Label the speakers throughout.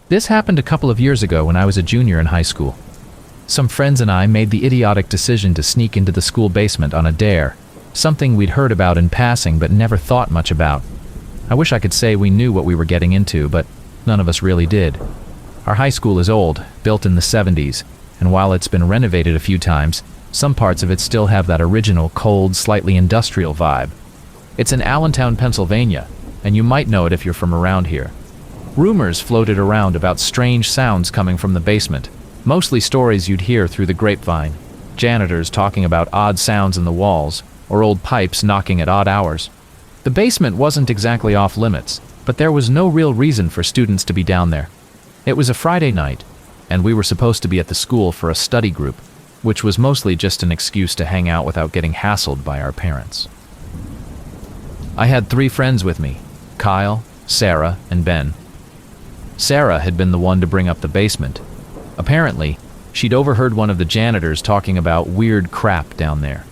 Speaker 1: This happened a couple of years ago when I was a junior in high school. Some friends and I made the idiotic decision to sneak into the school basement on a dare, something we'd heard about in passing but never thought much about. I wish I could say we knew what we were getting into, but none of us really did. Our high school is old, built in the 70s, and while it's been renovated a few times, some parts of it still have that original, cold, slightly industrial vibe. It's in Allentown, Pennsylvania, and you might know it if you're from around here. Rumors floated around about strange sounds coming from the basement, mostly stories you'd hear through the grapevine, janitors talking about odd sounds in the walls, or old pipes knocking at odd hours. The basement wasn't exactly off limits, but there was no real reason for students to be down there. It was a Friday night, and we were supposed to be at the school for a study group, which was mostly just an excuse to hang out without getting hassled by our parents. I had 3 friends with me, Kyle, Sarah, and Ben. Sarah had been the one to bring up the basement. Apparently, she'd overheard one of the janitors talking about weird crap down there.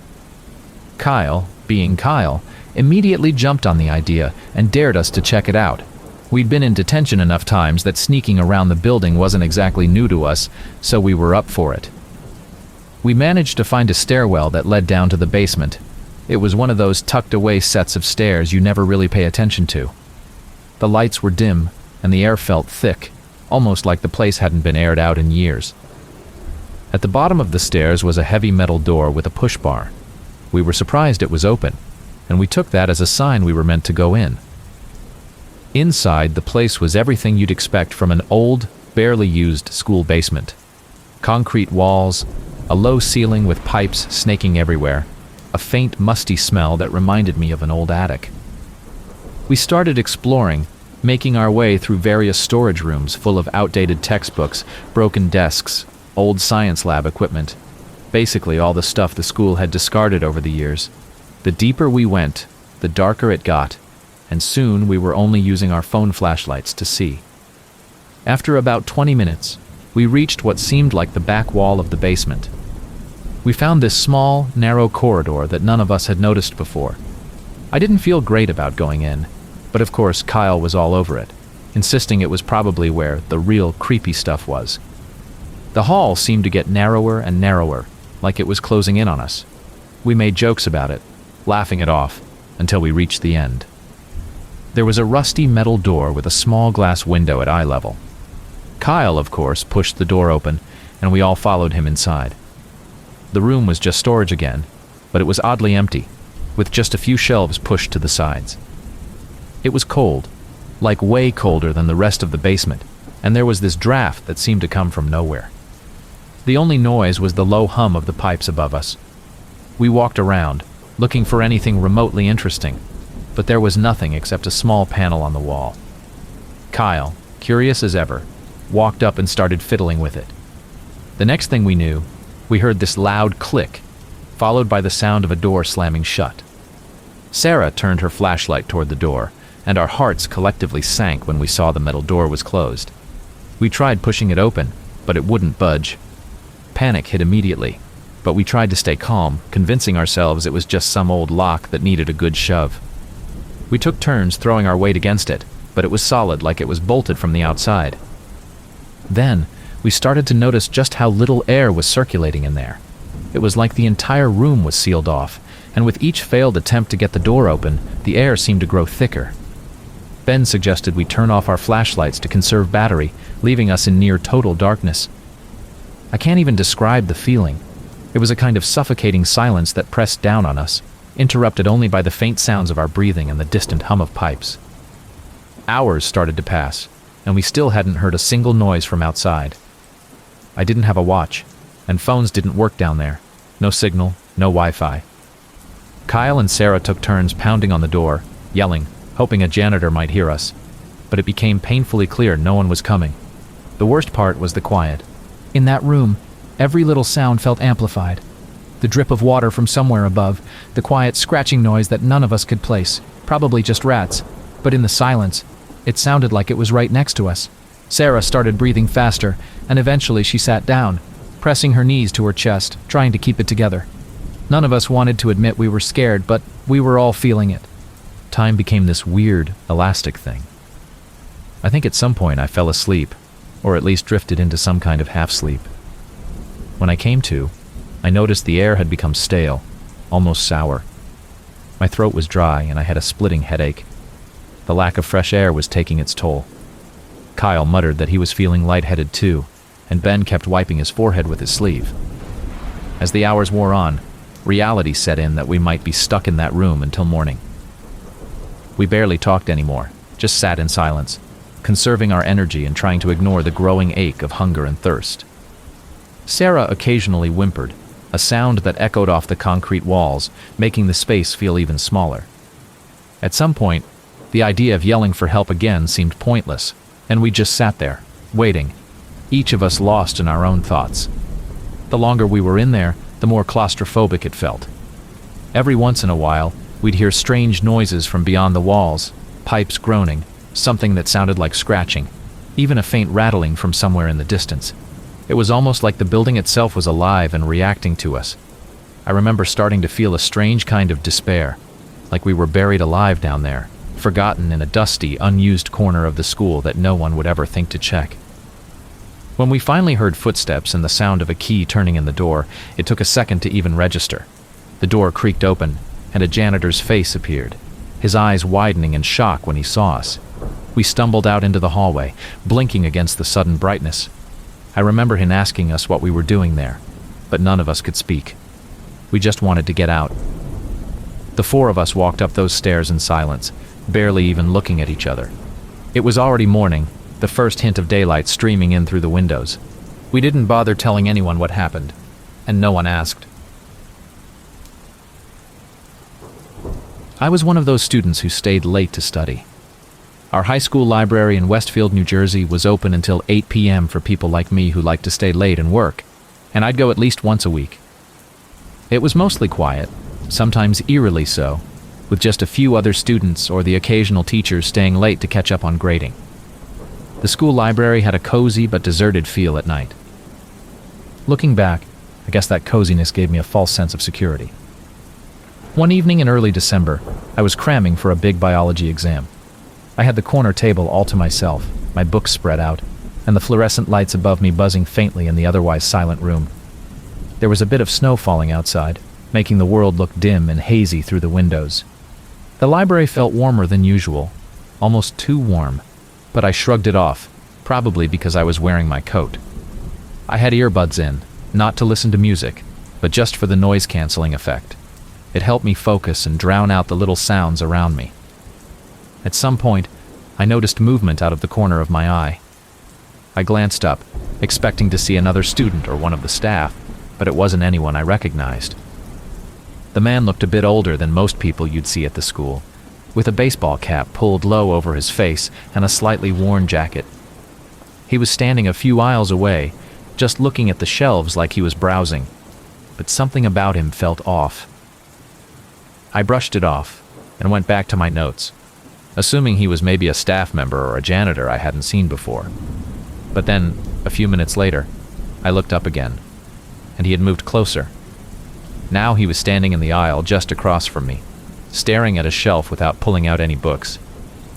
Speaker 1: Kyle, being Kyle, immediately jumped on the idea and dared us to check it out. We'd been in detention enough times that sneaking around the building wasn't exactly new to us, so we were up for it. We managed to find a stairwell that led down to the basement. It was one of those tucked-away sets of stairs you never really pay attention to. The lights were dim, and the air felt thick, almost like the place hadn't been aired out in years. At the bottom of the stairs was a heavy metal door with a push bar. We were surprised it was open, and we took that as a sign we were meant to go in. Inside, the place was everything you'd expect from an old, barely used school basement. Concrete walls, a low ceiling with pipes snaking everywhere, a faint, musty smell that reminded me of an old attic. We started exploring, making our way through various storage rooms full of outdated textbooks, broken desks, old science lab equipment, basically all the stuff the school had discarded over the years. The deeper we went, the darker it got, and soon we were only using our phone flashlights to see. After about 20 minutes, we reached what seemed like the back wall of the basement. We found this small, narrow corridor that none of us had noticed before. I didn't feel great about going in, but of course Kyle was all over it, insisting it was probably where the real creepy stuff was. The hall seemed to get narrower and narrower, like it was closing in on us. We made jokes about it, laughing it off, until we reached the end. There was a rusty metal door with a small glass window at eye level. Kyle, of course, pushed the door open, and we all followed him inside. The room was just storage again, but it was oddly empty, with just a few shelves pushed to the sides. It was cold, like way colder than the rest of the basement, and there was this draft that seemed to come from nowhere. The only noise was the low hum of the pipes above us. We walked around, looking for anything remotely interesting, but there was nothing except a small panel on the wall. Kyle, curious as ever, walked up and started fiddling with it. The next thing we knew, we heard this loud click, followed by the sound of a door slamming shut. Sarah turned her flashlight toward the door, and our hearts collectively sank when we saw the metal door was closed. We tried pushing it open, but it wouldn't budge. Panic hit immediately, but we tried to stay calm, convincing ourselves it was just some old lock that needed a good shove. We took turns throwing our weight against it, but it was solid, like it was bolted from the outside. Then, we started to notice just how little air was circulating in there. It was like the entire room was sealed off, and with each failed attempt to get the door open, the air seemed to grow thicker. Ben suggested we turn off our flashlights to conserve battery, leaving us in near total darkness. I can't even describe the feeling. It was a kind of suffocating silence that pressed down on us, interrupted only by the faint sounds of our breathing and the distant hum of pipes. Hours started to pass, and we still hadn't heard a single noise from outside. I didn't have a watch, and phones didn't work down there. No signal, no Wi-Fi. Kyle and Sarah took turns pounding on the door, yelling, hoping a janitor might hear us, but it became painfully clear no one was coming. The worst part was the quiet. In that room, every little sound felt amplified. The drip of water from somewhere above, the quiet scratching noise that none of us could place, probably just rats, but in the silence, it sounded like it was right next to us. Sarah started breathing faster, and eventually she sat down, pressing her knees to her chest, trying to keep it together. None of us wanted to admit we were scared, but we were all feeling it. Time became this weird, elastic thing. I think at some point I fell asleep, or at least drifted into some kind of half-sleep. When I came to, I noticed the air had become stale, almost sour. My throat was dry and I had a splitting headache. The lack of fresh air was taking its toll. Kyle muttered that he was feeling lightheaded too, and Ben kept wiping his forehead with his sleeve. As the hours wore on, reality set in that we might be stuck in that room until morning. We barely talked anymore, just sat in silence, conserving our energy and trying to ignore the growing ache of hunger and thirst. Sarah occasionally whimpered, a sound that echoed off the concrete walls, making the space feel even smaller. At some point, the idea of yelling for help again seemed pointless, and we just sat there, waiting, each of us lost in our own thoughts. The longer we were in there, the more claustrophobic it felt. Every once in a while, we'd hear strange noises from beyond the walls, pipes groaning, something that sounded like scratching, even a faint rattling from somewhere in the distance. It was almost like the building itself was alive and reacting to us. I remember starting to feel a strange kind of despair, like we were buried alive down there, forgotten in a dusty, unused corner of the school that no one would ever think to check. When we finally heard footsteps and the sound of a key turning in the door, it took a second to even register. The door creaked open, and a janitor's face appeared, his eyes widening in shock when he saw us. We stumbled out into the hallway, blinking against the sudden brightness. I remember him asking us what we were doing there, but none of us could speak. We just wanted to get out. The four of us walked up those stairs in silence, barely even looking at each other. It was already morning, the first hint of daylight streaming in through the windows. We didn't bother telling anyone what happened, and no one asked. I was one of those students who stayed late to study. Our high school library in Westfield, New Jersey was open until 8 p.m. for people like me who liked to stay late and work, and I'd go at least once a week. It was mostly quiet, sometimes eerily so, with just a few other students or the occasional teachers staying late to catch up on grading. The school library had a cozy but deserted feel at night. Looking back, I guess that coziness gave me a false sense of security. One evening in early December, I was cramming for a big biology exam. I had the corner table all to myself, my books spread out, and the fluorescent lights above me buzzing faintly in the otherwise silent room. There was a bit of snow falling outside, making the world look dim and hazy through the windows. The library felt warmer than usual, almost too warm, but I shrugged it off, probably because I was wearing my coat. I had earbuds in, not to listen to music, but just for the noise-canceling effect. It helped me focus and drown out the little sounds around me. At some point, I noticed movement out of the corner of my eye. I glanced up, expecting to see another student or one of the staff, but it wasn't anyone I recognized. The man looked a bit older than most people you'd see at the school, with a baseball cap pulled low over his face and a slightly worn jacket. He was standing a few aisles away, just looking at the shelves like he was browsing, but something about him felt off. I brushed it off and went back to my notes, assuming he was maybe a staff member or a janitor I hadn't seen before. But then, a few minutes later, I looked up again, and he had moved closer. Now he was standing in the aisle just across from me, staring at a shelf without pulling out any books.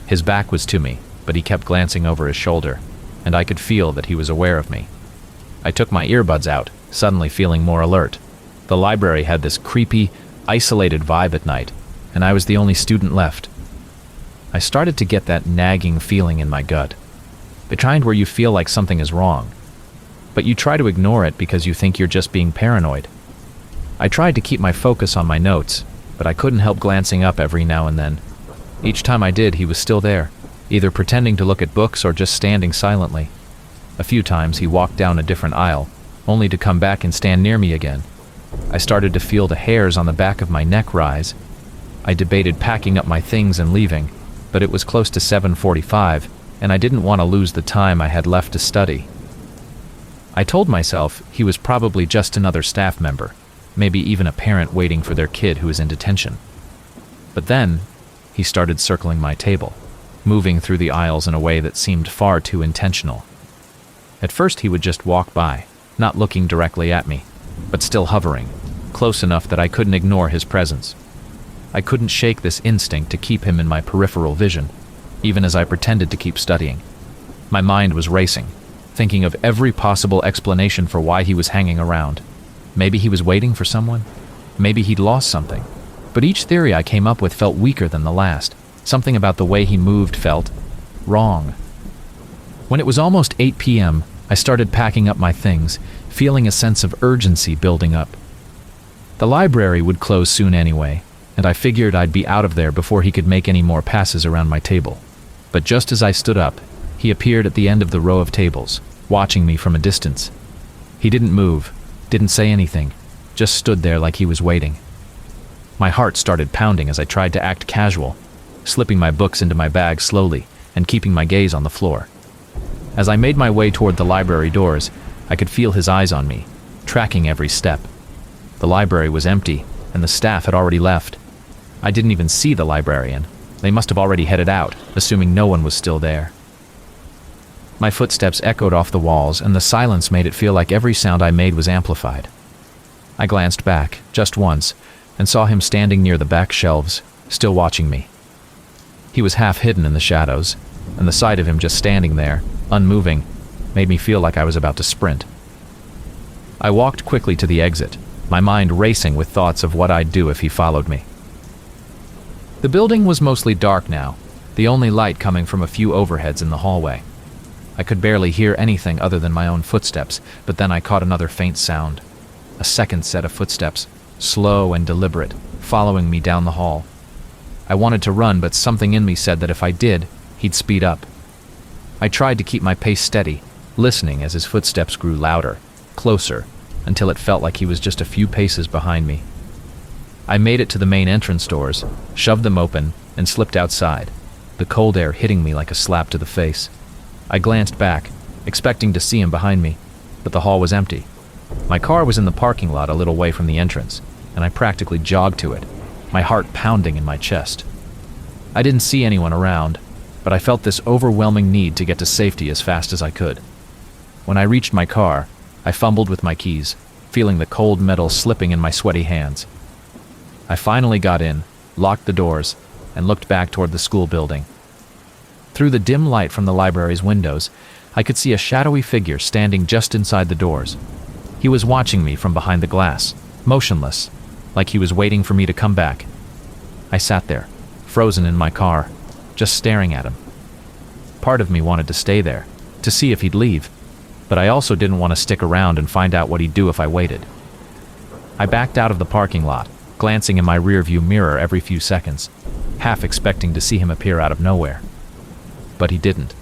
Speaker 1: His back was to me, but he kept glancing over his shoulder, and I could feel that he was aware of me. I took my earbuds out, suddenly feeling more alert. The library had this creepy, isolated vibe at night, and I was the only student left. I started to get that nagging feeling in my gut. The kind where you feel like something is wrong, but you try to ignore it because you think you're just being paranoid. I tried to keep my focus on my notes, but I couldn't help glancing up every now and then. Each time I did, he was still there, either pretending to look at books or just standing silently. A few times he walked down a different aisle, only to come back and stand near me again. I started to feel the hairs on the back of my neck rise. I debated packing up my things and leaving, but it was close to 7:45, and I didn't want to lose the time I had left to study. I told myself he was probably just another staff member, maybe even a parent waiting for their kid who was in detention. But then, he started circling my table, moving through the aisles in a way that seemed far too intentional. At first he would just walk by, not looking directly at me, but still hovering, close enough that I couldn't ignore his presence. I couldn't shake this instinct to keep him in my peripheral vision, even as I pretended to keep studying. My mind was racing, thinking of every possible explanation for why he was hanging around. Maybe he was waiting for someone. Maybe he'd lost something. But each theory I came up with felt weaker than the last. Something about the way he moved felt wrong. When it was almost 8 p.m., I started packing up my things, feeling a sense of urgency building up. The library would close soon anyway, and I figured I'd be out of there before he could make any more passes around my table. But just as I stood up, he appeared at the end of the row of tables, watching me from a distance. He didn't move, didn't say anything, just stood there like he was waiting. My heart started pounding as I tried to act casual, slipping my books into my bag slowly and keeping my gaze on the floor. As I made my way toward the library doors, I could feel his eyes on me, tracking every step. The library was empty, and the staff had already left. I didn't even see the librarian. They must have already headed out, assuming no one was still there. My footsteps echoed off the walls, and the silence made it feel like every sound I made was amplified. I glanced back, just once, and saw him standing near the back shelves, still watching me. He was half hidden in the shadows, and the sight of him just standing there, unmoving, made me feel like I was about to sprint. I walked quickly to the exit, my mind racing with thoughts of what I'd do if he followed me. The building was mostly dark now, the only light coming from a few overheads in the hallway. I could barely hear anything other than my own footsteps, but then I caught another faint sound. A second set of footsteps, slow and deliberate, following me down the hall. I wanted to run, but something in me said that if I did, he'd speed up. I tried to keep my pace steady, listening as his footsteps grew louder, closer, until it felt like he was just a few paces behind me. I made it to the main entrance doors, shoved them open, and slipped outside, the cold air hitting me like a slap to the face. I glanced back, expecting to see him behind me, but the hall was empty. My car was in the parking lot a little way from the entrance, and I practically jogged to it, my heart pounding in my chest. I didn't see anyone around, but I felt this overwhelming need to get to safety as fast as I could. When I reached my car, I fumbled with my keys, feeling the cold metal slipping in my sweaty hands. I finally got in, locked the doors, and looked back toward the school building. Through the dim light from the library's windows, I could see a shadowy figure standing just inside the doors. He was watching me from behind the glass, motionless, like he was waiting for me to come back. I sat there, frozen in my car, just staring at him. Part of me wanted to stay there, to see if he'd leave, but I also didn't want to stick around and find out what he'd do if I waited. I backed out of the parking lot, glancing in my rearview mirror every few seconds, half expecting to see him appear out of nowhere. But he didn't.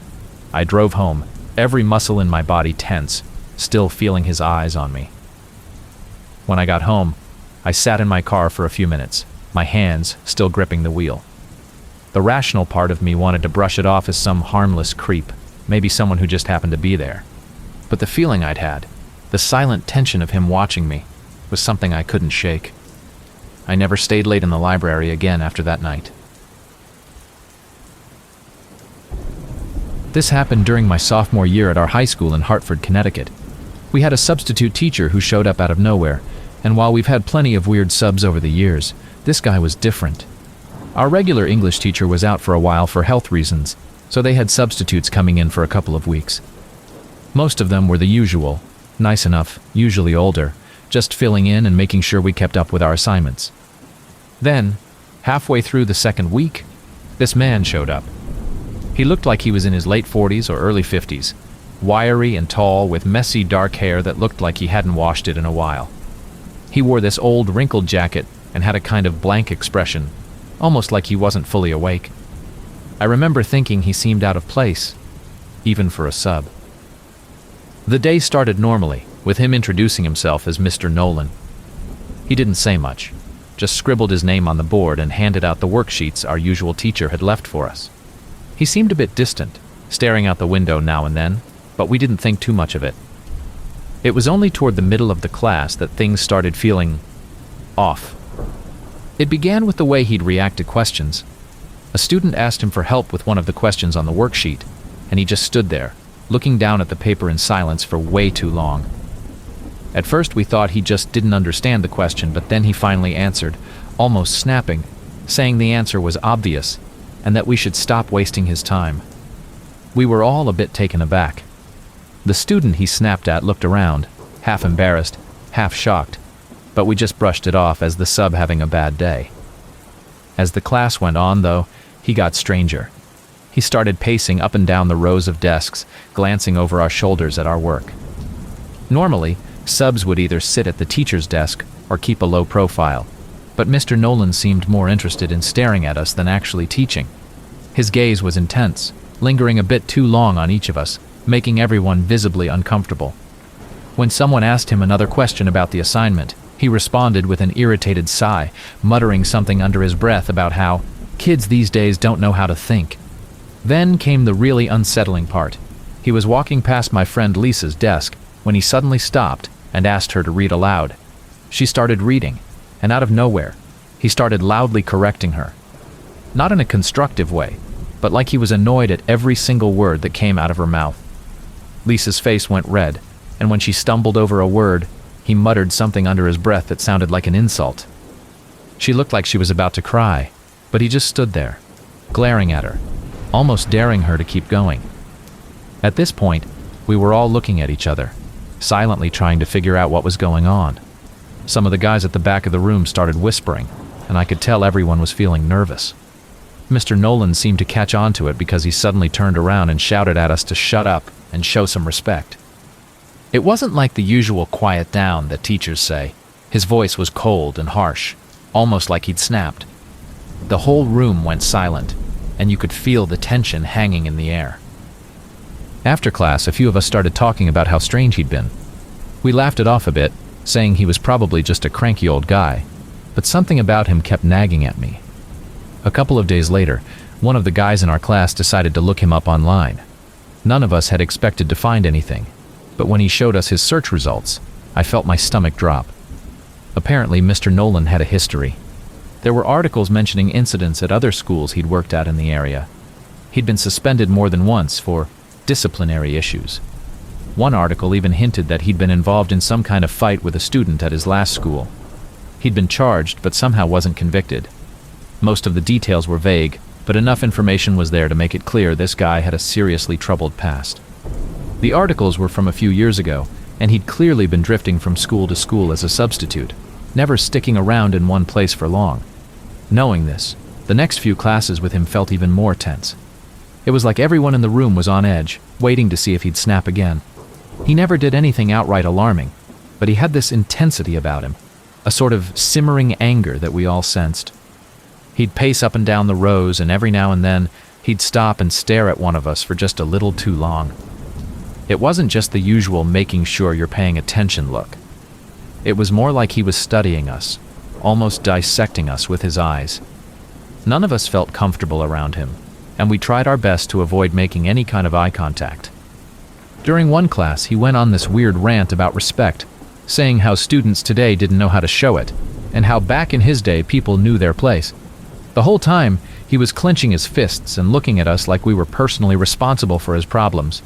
Speaker 1: I drove home, every muscle in my body tense, still feeling his eyes on me. When I got home, I sat in my car for a few minutes, my hands still gripping the wheel. The rational part of me wanted to brush it off as some harmless creep, maybe someone who just happened to be there. But the feeling I'd had, the silent tension of him watching me, was something I couldn't shake. I never stayed late in the library again after that night. This happened during my sophomore year at our high school in Hartford, Connecticut. We had a substitute teacher who showed up out of nowhere, and while we've had plenty of weird subs over the years, this guy was different. Our regular English teacher was out for a while for health reasons, so they had substitutes coming in for a couple of weeks. Most of them were the usual, nice enough, usually older, just filling in and making sure we kept up with our assignments. Then, halfway through the second week, this man showed up. He looked like he was in his late 40s or early 50s, wiry and tall with messy dark hair that looked like he hadn't washed it in a while. He wore this old wrinkled jacket and had a kind of blank expression, almost like he wasn't fully awake. I remember thinking he seemed out of place, even for a sub. The day started normally, with him introducing himself as Mr. Nolan. He didn't say much, just scribbled his name on the board and handed out the worksheets our usual teacher had left for us. He seemed a bit distant, staring out the window now and then, but we didn't think too much of it. It was only toward the middle of the class that things started feeling off. It began with the way he'd react to questions. A student asked him for help with one of the questions on the worksheet, and he just stood there, looking down at the paper in silence for way too long. At first we thought he just didn't understand the question, but then he finally answered, almost snapping, saying the answer was obvious, and that we should stop wasting his time. We were all a bit taken aback. The student he snapped at looked around, half embarrassed, half shocked, but we just brushed it off as the sub having a bad day. As the class went on, though, he got stranger. He started pacing up and down the rows of desks, glancing over our shoulders at our work. Normally, subs would either sit at the teacher's desk or keep a low profile, but Mr. Nolan seemed more interested in staring at us than actually teaching. His gaze was intense, lingering a bit too long on each of us, making everyone visibly uncomfortable. When someone asked him another question about the assignment, he responded with an irritated sigh, muttering something under his breath about how kids these days don't know how to think. Then came the really unsettling part. He was walking past my friend Lisa's desk when he suddenly stopped and asked her to read aloud. She started reading, and out of nowhere, he started loudly correcting her. Not in a constructive way, but like he was annoyed at every single word that came out of her mouth. Lisa's face went red, and when she stumbled over a word, he muttered something under his breath that sounded like an insult. She looked like she was about to cry, but he just stood there, glaring at her, almost daring her to keep going. At this point, we were all looking at each other, silently trying to figure out what was going on. Some of the guys at the back of the room started whispering, and I could tell everyone was feeling nervous. Mr. Nolan seemed to catch on to it because he suddenly turned around and shouted at us to shut up and show some respect. It wasn't like the usual quiet down that teachers say. His voice was cold and harsh, almost like he'd snapped. The whole room went silent, and you could feel the tension hanging in the air. After class, a few of us started talking about how strange he'd been. We laughed it off a bit, saying he was probably just a cranky old guy, but something about him kept nagging at me. A couple of days later, one of the guys in our class decided to look him up online. None of us had expected to find anything, but when he showed us his search results, I felt my stomach drop. Apparently, Mr. Nolan had a history. There were articles mentioning incidents at other schools he'd worked at in the area. He'd been suspended more than once for disciplinary issues. One article even hinted that he'd been involved in some kind of fight with a student at his last school. He'd been charged, but somehow wasn't convicted. Most of the details were vague, but enough information was there to make it clear this guy had a seriously troubled past. The articles were from a few years ago, and he'd clearly been drifting from school to school as a substitute, never sticking around in one place for long. Knowing this, the next few classes with him felt even more tense. It was like everyone in the room was on edge, waiting to see if he'd snap again. He never did anything outright alarming, but he had this intensity about him, a sort of simmering anger that we all sensed. He'd pace up and down the rows, and every now and then, he'd stop and stare at one of us for just a little too long. It wasn't just the usual making sure you're paying attention look. It was more like he was studying us, almost dissecting us with his eyes. None of us felt comfortable around him, and we tried our best to avoid making any kind of eye contact. During one class, he went on this weird rant about respect, saying how students today didn't know how to show it, and how back in his day people knew their place. The whole time, he was clenching his fists and looking at us like we were personally responsible for his problems.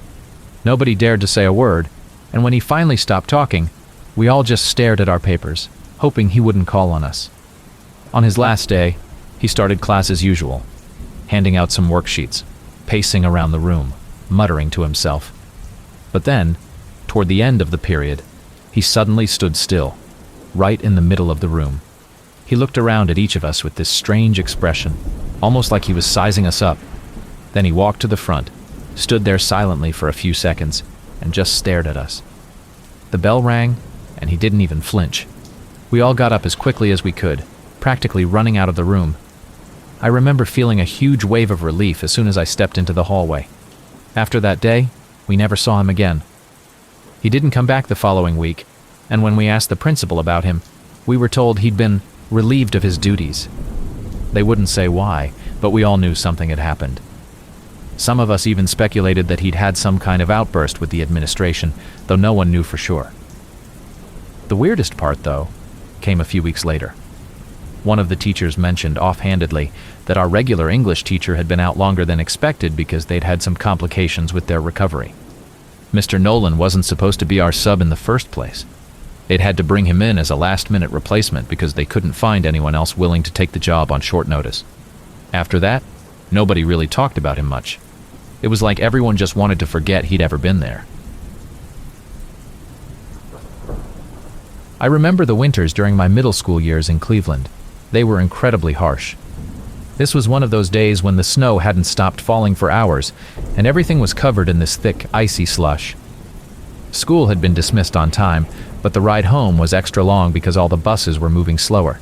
Speaker 1: Nobody dared to say a word, and when he finally stopped talking, we all just stared at our papers, hoping he wouldn't call on us. On his last day, he started class as usual, handing out some worksheets, pacing around the room, muttering to himself. But then, toward the end of the period, he suddenly stood still, right in the middle of the room. He looked around at each of us with this strange expression, almost like he was sizing us up. Then he walked to the front, stood there silently for a few seconds, and just stared at us. The bell rang, and he didn't even flinch. We all got up as quickly as we could, practically running out of the room. I remember feeling a huge wave of relief as soon as I stepped into the hallway. After that day, we never saw him again. He didn't come back the following week, and when we asked the principal about him, we were told he'd been relieved of his duties. They wouldn't say why, but we all knew something had happened. Some of us even speculated that he'd had some kind of outburst with the administration, though no one knew for sure. The weirdest part, though, came a few weeks later. One of the teachers mentioned offhandedly that our regular English teacher had been out longer than expected because they'd had some complications with their recovery. Mr. Nolan wasn't supposed to be our sub in the first place. They'd had to bring him in as a last-minute replacement because they couldn't find anyone else willing to take the job on short notice. After that, nobody really talked about him much. It was like everyone just wanted to forget he'd ever been there. I remember the winters during my middle school years in Cleveland. They were incredibly harsh. This was one of those days when the snow hadn't stopped falling for hours, and everything was covered in this thick, icy slush. School had been dismissed on time, but the ride home was extra long because all the buses were moving slower.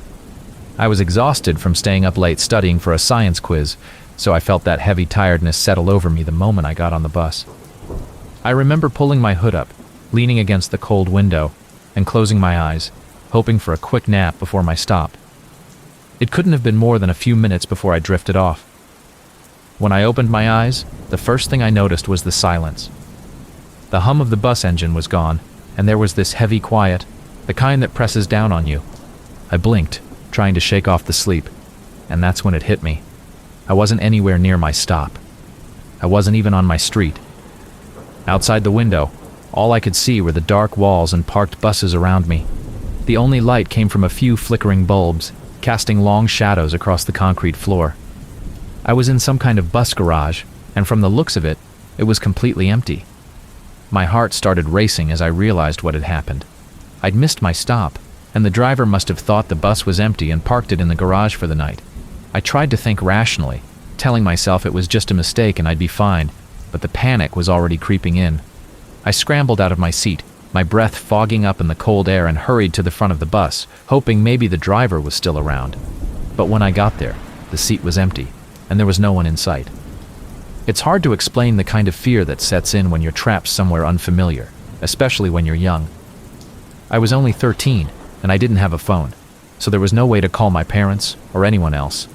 Speaker 1: I was exhausted from staying up late studying for a science quiz, so I felt that heavy tiredness settle over me the moment I got on the bus. I remember pulling my hood up, leaning against the cold window, and closing my eyes, hoping for a quick nap before my stop. It couldn't have been more than a few minutes before I drifted off. When I opened my eyes, the first thing I noticed was the silence. The hum of the bus engine was gone, and there was this heavy quiet, the kind that presses down on you. I blinked, trying to shake off the sleep, and that's when it hit me. I wasn't anywhere near my stop. I wasn't even on my street. Outside the window, all I could see were the dark walls and parked buses around me. The only light came from a few flickering bulbs, casting long shadows across the concrete floor. I was in some kind of bus garage, and from the looks of it, it was completely empty. My heart started racing as I realized what had happened. I'd missed my stop, and the driver must have thought the bus was empty and parked it in the garage for the night. I tried to think rationally, telling myself it was just a mistake and I'd be fine, but the panic was already creeping in. I scrambled out of my seat, my breath fogging up in the cold air, and hurried to the front of the bus, hoping maybe the driver was still around. But when I got there, the seat was empty, and there was no one in sight. It's hard to explain the kind of fear that sets in when you're trapped somewhere unfamiliar, especially when you're young. I was only 13, and I didn't have a phone, so there was no way to call my parents or anyone else.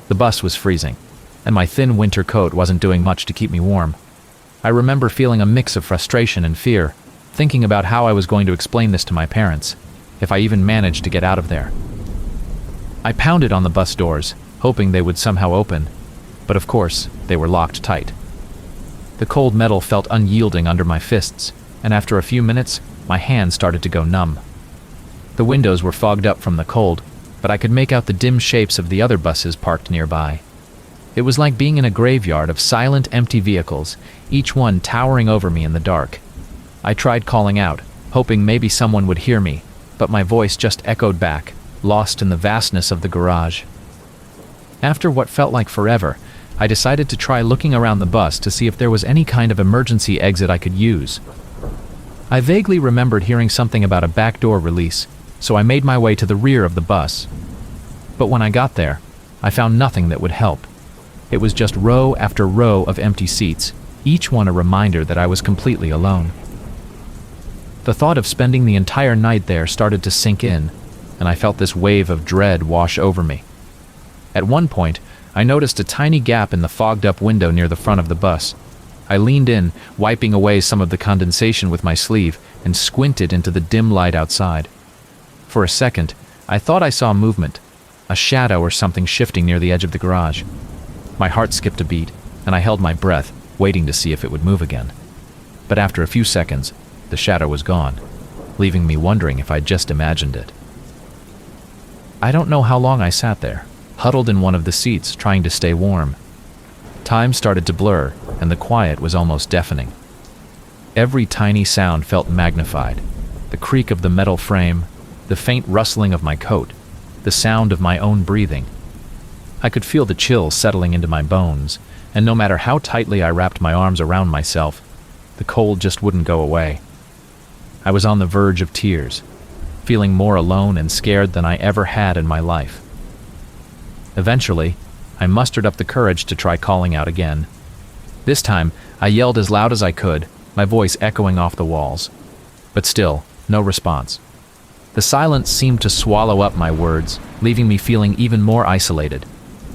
Speaker 1: The bus was freezing, and my thin winter coat wasn't doing much to keep me warm. I remember feeling a mix of frustration and fear, thinking about how I was going to explain this to my parents, if I even managed to get out of there. I pounded on the bus doors, hoping they would somehow open, but of course, they were locked tight. The cold metal felt unyielding under my fists, and after a few minutes, my hands started to go numb. The windows were fogged up from the cold, but I could make out the dim shapes of the other buses parked nearby. It was like being in a graveyard of silent, empty vehicles, each one towering over me in the dark. I tried calling out, hoping maybe someone would hear me, but my voice just echoed back, lost in the vastness of the garage. After what felt like forever, I decided to try looking around the bus to see if there was any kind of emergency exit I could use. I vaguely remembered hearing something about a back door release, so I made my way to the rear of the bus. But when I got there, I found nothing that would help. It was just row after row of empty seats, each one a reminder that I was completely alone. The thought of spending the entire night there started to sink in, and I felt this wave of dread wash over me. At one point, I noticed a tiny gap in the fogged-up window near the front of the bus. I leaned in, wiping away some of the condensation with my sleeve, and squinted into the dim light outside. For a second, I thought I saw movement, a shadow or something shifting near the edge of the garage. My heart skipped a beat, and I held my breath, waiting to see if it would move again. But after a few seconds, the shadow was gone, leaving me wondering if I'd just imagined it. I don't know how long I sat there, huddled in one of the seats, trying to stay warm. Time started to blur, and the quiet was almost deafening. Every tiny sound felt magnified. The creak of the metal frame, the faint rustling of my coat, the sound of my own breathing. I could feel the chill settling into my bones, and no matter how tightly I wrapped my arms around myself, the cold just wouldn't go away. I was on the verge of tears, feeling more alone and scared than I ever had in my life. Eventually, I mustered up the courage to try calling out again. This time, I yelled as loud as I could, my voice echoing off the walls. But still, no response. The silence seemed to swallow up my words, leaving me feeling even more isolated.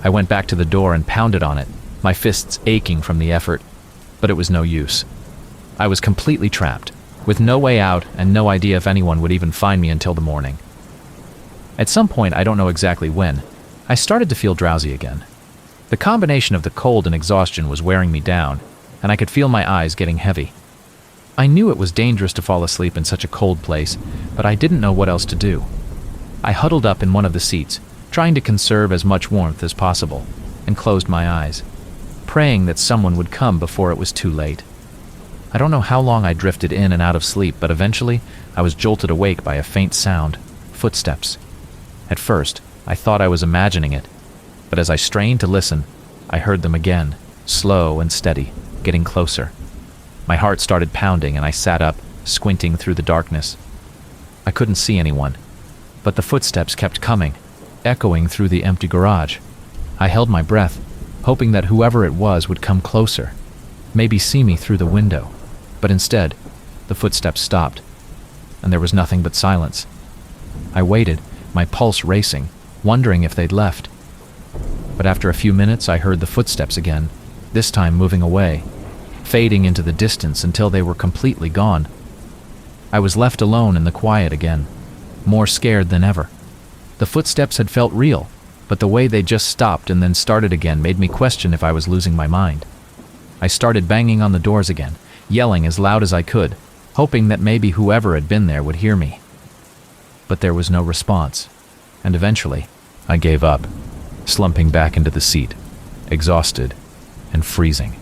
Speaker 1: I went back to the door and pounded on it, my fists aching from the effort, but it was no use. I was completely trapped, with no way out and no idea if anyone would even find me until the morning. At some point, I don't know exactly when, I started to feel drowsy again. The combination of the cold and exhaustion was wearing me down, and I could feel my eyes getting heavy. I knew it was dangerous to fall asleep in such a cold place, but I didn't know what else to do. I huddled up in one of the seats, trying to conserve as much warmth as possible, and closed my eyes, praying that someone would come before it was too late. I don't know how long I drifted in and out of sleep, but eventually I was jolted awake by a faint sound, footsteps. At first, I thought I was imagining it, but as I strained to listen, I heard them again, slow and steady, getting closer. My heart started pounding and I sat up, squinting through the darkness. I couldn't see anyone, but the footsteps kept coming, echoing through the empty garage. I held my breath, hoping that whoever it was would come closer, maybe see me through the window. But instead, the footsteps stopped, and there was nothing but silence. I waited, my pulse racing, wondering if they'd left. But after a few minutes, I heard the footsteps again, this time moving away, fading into the distance until they were completely gone. I was left alone in the quiet again, more scared than ever. The footsteps had felt real, but the way they just stopped and then started again made me question if I was losing my mind. I started banging on the doors again, yelling as loud as I could, hoping that maybe whoever had been there would hear me. But there was no response, and eventually, I gave up, slumping back into the seat, exhausted and freezing.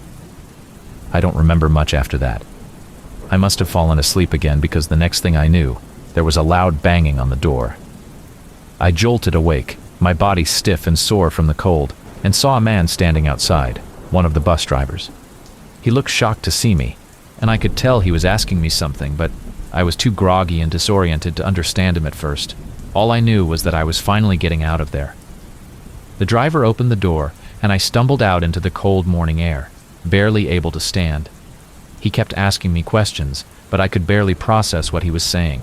Speaker 1: I don't remember much after that. I must have fallen asleep again because the next thing I knew, there was a loud banging on the door. I jolted awake, my body stiff and sore from the cold, and saw a man standing outside, one of the bus drivers. He looked shocked to see me, and I could tell he was asking me something, but I was too groggy and disoriented to understand him at first. All I knew was that I was finally getting out of there. The driver opened the door, and I stumbled out into the cold morning air, barely able to stand. He kept asking me questions, but I could barely process what he was saying.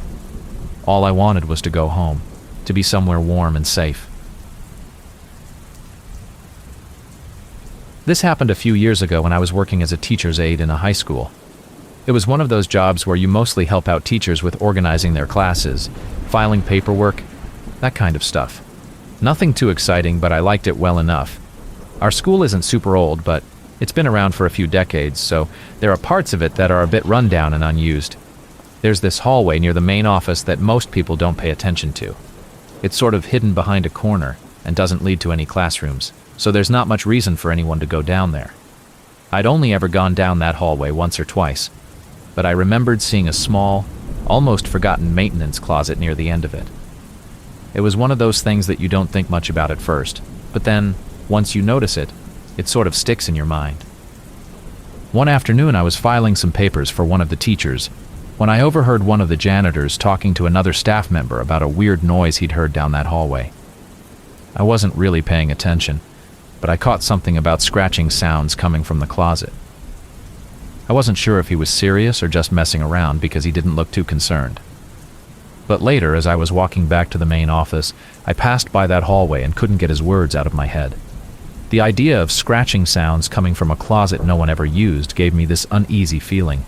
Speaker 1: All I wanted was to go home, to be somewhere warm and safe. This happened a few years ago when I was working as a teacher's aide in a high school. It was one of those jobs where you mostly help out teachers with organizing their classes, filing paperwork, that kind of stuff. Nothing too exciting, but I liked it well enough. Our school isn't super old, but it's been around for a few decades, so there are parts of it that are a bit rundown and unused. There's this hallway near the main office that most people don't pay attention to. It's sort of hidden behind a corner and doesn't lead to any classrooms, so there's not much reason for anyone to go down there. I'd only ever gone down that hallway once or twice, but I remembered seeing a small, almost forgotten maintenance closet near the end of it. It was one of those things that you don't think much about at first, but then, once you notice it, it sort of sticks in your mind. One afternoon I was filing some papers for one of the teachers when I overheard one of the janitors talking to another staff member about a weird noise he'd heard down that hallway. I wasn't really paying attention, but I caught something about scratching sounds coming from the closet. I wasn't sure if he was serious or just messing around because he didn't look too concerned. But later, as I was walking back to the main office, I passed by that hallway and couldn't get his words out of my head. The idea of scratching sounds coming from a closet no one ever used gave me this uneasy feeling.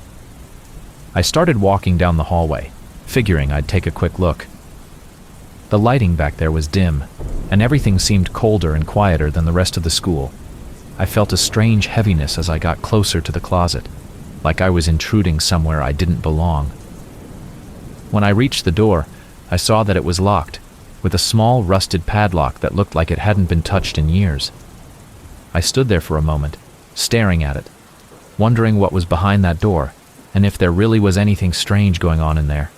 Speaker 1: I started walking down the hallway, figuring I'd take a quick look. The lighting back there was dim, and everything seemed colder and quieter than the rest of the school. I felt a strange heaviness as I got closer to the closet, like I was intruding somewhere I didn't belong. When I reached the door, I saw that it was locked, with a small rusted padlock that looked like it hadn't been touched in years. I stood there for a moment, staring at it, wondering what was behind that door, and if there really was anything strange going on in there.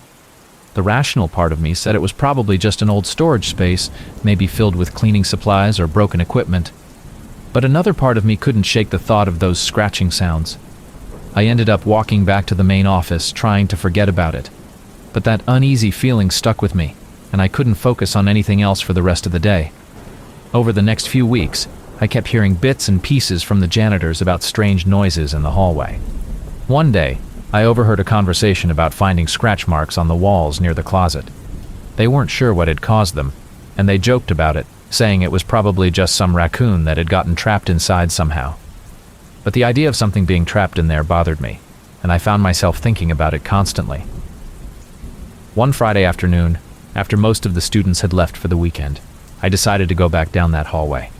Speaker 1: The rational part of me said it was probably just an old storage space, maybe filled with cleaning supplies or broken equipment. But another part of me couldn't shake the thought of those scratching sounds. I ended up walking back to the main office, trying to forget about it. But that uneasy feeling stuck with me, and I couldn't focus on anything else for the rest of the day. Over the next few weeks, I kept hearing bits and pieces from the janitors about strange noises in the hallway. One day, I overheard a conversation about finding scratch marks on the walls near the closet. They weren't sure what had caused them, and they joked about it, saying it was probably just some raccoon that had gotten trapped inside somehow. But the idea of something being trapped in there bothered me, and I found myself thinking about it constantly. One Friday afternoon, after most of the students had left for the weekend, I decided to go back down that hallway.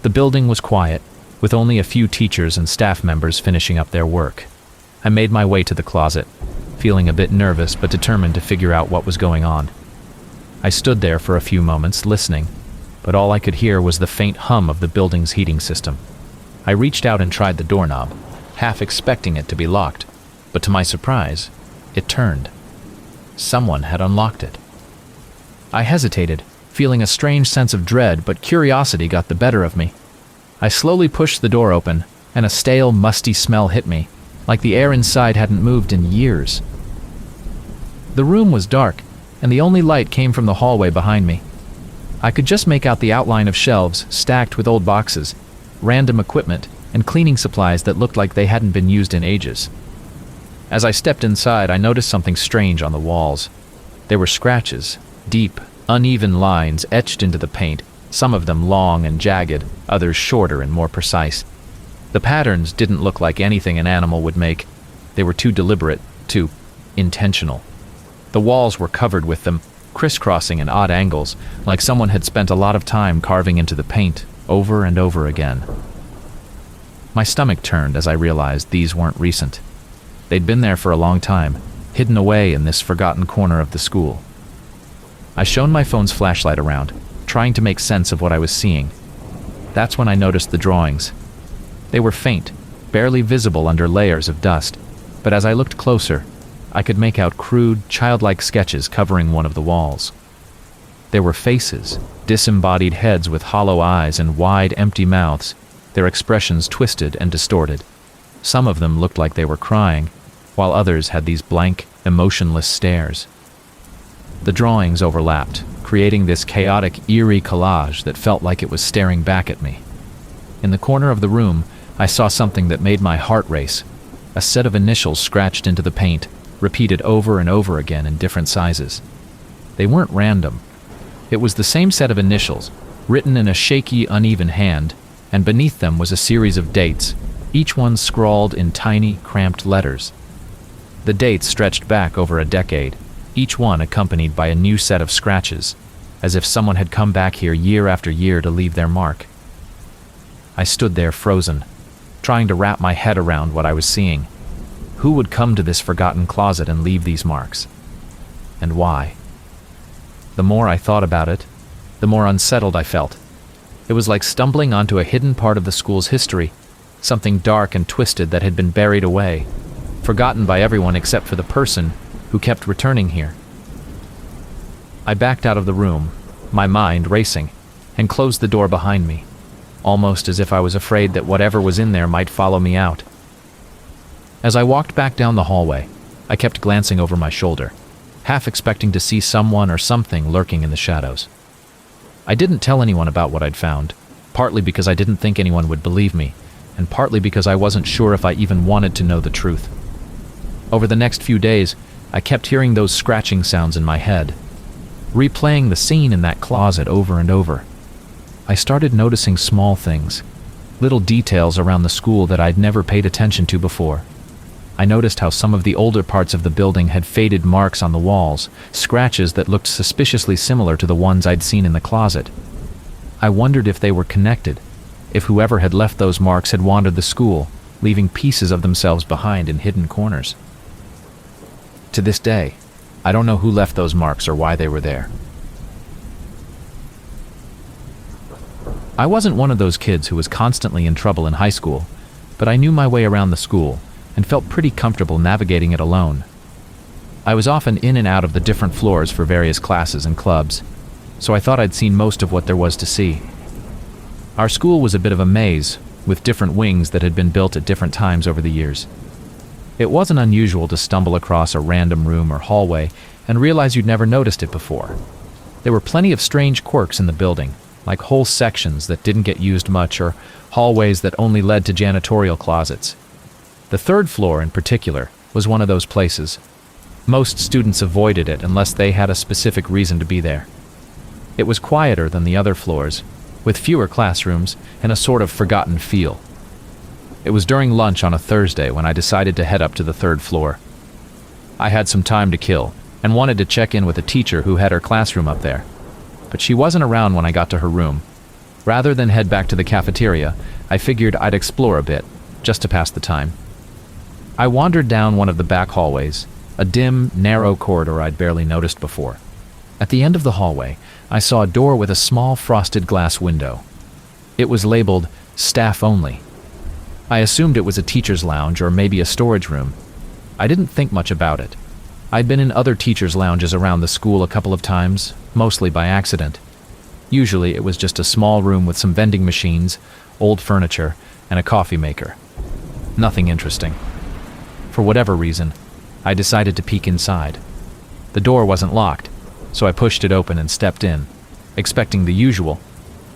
Speaker 1: The building was quiet, with only a few teachers and staff members finishing up their work. I made my way to the closet, feeling a bit nervous but determined to figure out what was going on. I stood there for a few moments, listening, but all I could hear was the faint hum of the building's heating system. I reached out and tried the doorknob, half expecting it to be locked, but to my surprise, it turned. Someone had unlocked it. I hesitated, feeling a strange sense of dread, but curiosity got the better of me. I slowly pushed the door open, and a stale, musty smell hit me, like the air inside hadn't moved in years. The room was dark, and the only light came from the hallway behind me. I could just make out the outline of shelves stacked with old boxes, random equipment, and cleaning supplies that looked like they hadn't been used in ages. As I stepped inside, I noticed something strange on the walls. There were scratches, deep, uneven lines etched into the paint, some of them long and jagged, others shorter and more precise. The patterns didn't look like anything an animal would make. They were too deliberate, too intentional. The walls were covered with them, crisscrossing in odd angles, like someone had spent a lot of time carving into the paint, over and over again. My stomach turned as I realized these weren't recent. They'd been there for a long time, hidden away in this forgotten corner of the school. I shone my phone's flashlight around, trying to make sense of what I was seeing. That's when I noticed the drawings. They were faint, barely visible under layers of dust, but as I looked closer, I could make out crude, childlike sketches covering one of the walls. There were faces, disembodied heads with hollow eyes and wide, empty mouths, their expressions twisted and distorted. Some of them looked like they were crying, while others had these blank, emotionless stares. The drawings overlapped, creating this chaotic, eerie collage that felt like it was staring back at me. In the corner of the room, I saw something that made my heart race. A set of initials scratched into the paint, repeated over and over again in different sizes. They weren't random. It was the same set of initials, written in a shaky, uneven hand, and beneath them was a series of dates, each one scrawled in tiny, cramped letters. The dates stretched back over a decade, each one accompanied by a new set of scratches, as if someone had come back here year after year to leave their mark. I stood there frozen, trying to wrap my head around what I was seeing. Who would come to this forgotten closet and leave these marks? And why? The more I thought about it, the more unsettled I felt. It was like stumbling onto a hidden part of the school's history, something dark and twisted that had been buried away, forgotten by everyone except for the person who kept returning here. I backed out of the room, my mind racing, and closed the door behind me, almost as if I was afraid that whatever was in there might follow me out. As I walked back down the hallway, I kept glancing over my shoulder, half expecting to see someone or something lurking in the shadows. I didn't tell anyone about what I'd found, partly because I didn't think anyone would believe me, and partly because I wasn't sure if I even wanted to know the truth. Over the next few days, I kept hearing those scratching sounds in my head, replaying the scene in that closet over and over. I started noticing small things, little details around the school that I'd never paid attention to before. I noticed how some of the older parts of the building had faded marks on the walls, scratches that looked suspiciously similar to the ones I'd seen in the closet. I wondered if they were connected, if whoever had left those marks had wandered the school, leaving pieces of themselves behind in hidden corners. To this day, I don't know who left those marks or why they were there. I wasn't one of those kids who was constantly in trouble in high school, but I knew my way around the school and felt pretty comfortable navigating it alone. I was often in and out of the different floors for various classes and clubs, so I thought I'd seen most of what there was to see. Our school was a bit of a maze, with different wings that had been built at different times over the years. It wasn't unusual to stumble across a random room or hallway and realize you'd never noticed it before. There were plenty of strange quirks in the building, like whole sections that didn't get used much or hallways that only led to janitorial closets. The third floor, in particular, was one of those places. Most students avoided it unless they had a specific reason to be there. It was quieter than the other floors, with fewer classrooms and a sort of forgotten feel. It was during lunch on a Thursday when I decided to head up to the third floor. I had some time to kill and wanted to check in with a teacher who had her classroom up there, but she wasn't around when I got to her room. Rather than head back to the cafeteria, I figured I'd explore a bit, just to pass the time. I wandered down one of the back hallways, a dim, narrow corridor I'd barely noticed before. At the end of the hallway, I saw a door with a small frosted glass window. It was labeled "Staff Only." I assumed it was a teacher's lounge or maybe a storage room. I didn't think much about it. I'd been in other teachers' lounges around the school a couple of times, mostly by accident. Usually it was just a small room with some vending machines, old furniture, and a coffee maker. Nothing interesting. For whatever reason, I decided to peek inside. The door wasn't locked, so I pushed it open and stepped in, expecting the usual,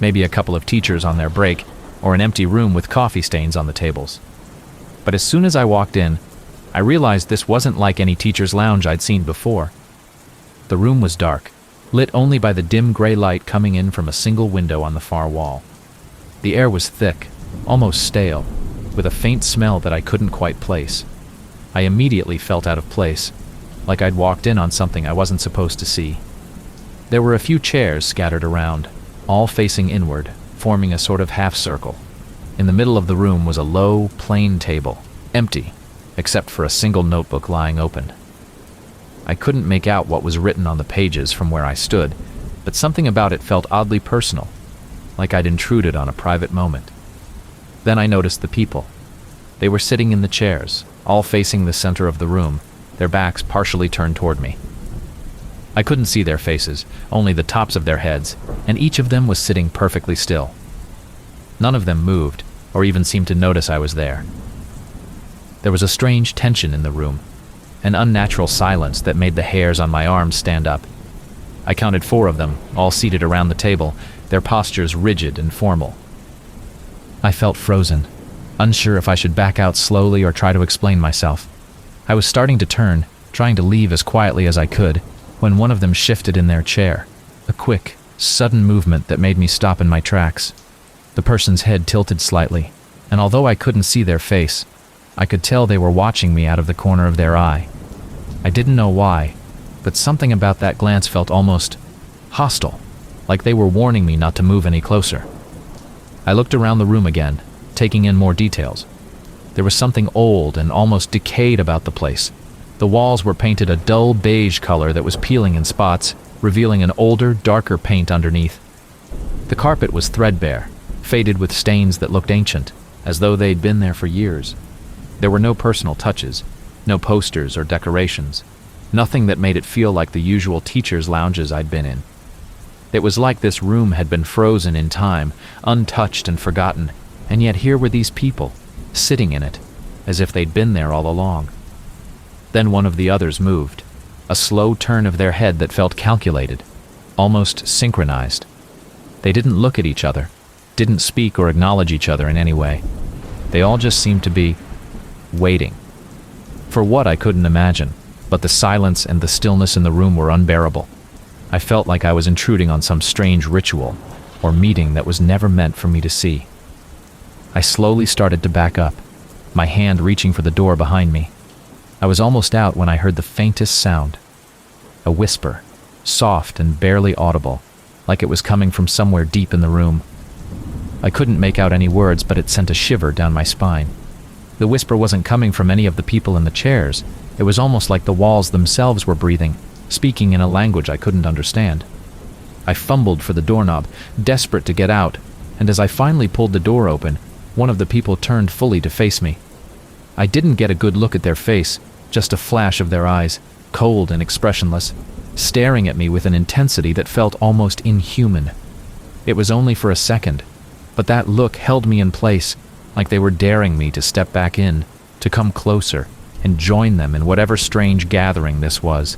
Speaker 1: maybe a couple of teachers on their break, or an empty room with coffee stains on the tables. But as soon as I walked in, I realized this wasn't like any teacher's lounge I'd seen before. The room was dark, lit only by the dim gray light coming in from a single window on the far wall. The air was thick, almost stale, with a faint smell that I couldn't quite place. I immediately felt out of place, like I'd walked in on something I wasn't supposed to see. There were a few chairs scattered around, all facing inward, forming a sort of half circle. In the middle of the room was a low, plain table, empty, except for a single notebook lying open. I couldn't make out what was written on the pages from where I stood, but something about it felt oddly personal, like I'd intruded on a private moment. Then I noticed the people. They were sitting in the chairs, all facing the center of the room, their backs partially turned toward me. I couldn't see their faces, only the tops of their heads, and each of them was sitting perfectly still. None of them moved, or even seemed to notice I was there. There was a strange tension in the room, an unnatural silence that made the hairs on my arms stand up. I counted 4 of them, all seated around the table, their postures rigid and formal. I felt frozen, unsure if I should back out slowly or try to explain myself. I was starting to turn, trying to leave as quietly as I could, when one of them shifted in their chair, a quick, sudden movement that made me stop in my tracks. The person's head tilted slightly, and although I couldn't see their face, I could tell they were watching me out of the corner of their eye. I didn't know why, but something about that glance felt almost hostile, like they were warning me not to move any closer. I looked around the room again, taking in more details. There was something old and almost decayed about the place. The walls were painted a dull beige color that was peeling in spots, revealing an older, darker paint underneath. The carpet was threadbare, faded with stains that looked ancient, as though they'd been there for years. There were no personal touches, no posters or decorations, nothing that made it feel like the usual teachers' lounges I'd been in. It was like this room had been frozen in time, untouched and forgotten, and yet here were these people, sitting in it, as if they'd been there all along. Then one of the others moved, a slow turn of their head that felt calculated, almost synchronized. They didn't look at each other, didn't speak or acknowledge each other in any way. They all just seemed to be waiting. For what, I couldn't imagine, but the silence and the stillness in the room were unbearable. I felt like I was intruding on some strange ritual or meeting that was never meant for me to see. I slowly started to back up, my hand reaching for the door behind me. I was almost out when I heard the faintest sound. A whisper, soft and barely audible, like it was coming from somewhere deep in the room. I couldn't make out any words, but it sent a shiver down my spine. The whisper wasn't coming from any of the people in the chairs. It was almost like the walls themselves were breathing, speaking in a language I couldn't understand. I fumbled for the doorknob, desperate to get out, and as I finally pulled the door open, one of the people turned fully to face me. I didn't get a good look at their face, just a flash of their eyes, cold and expressionless, staring at me with an intensity that felt almost inhuman. It was only for a second, but that look held me in place, like they were daring me to step back in, to come closer, and join them in whatever strange gathering this was.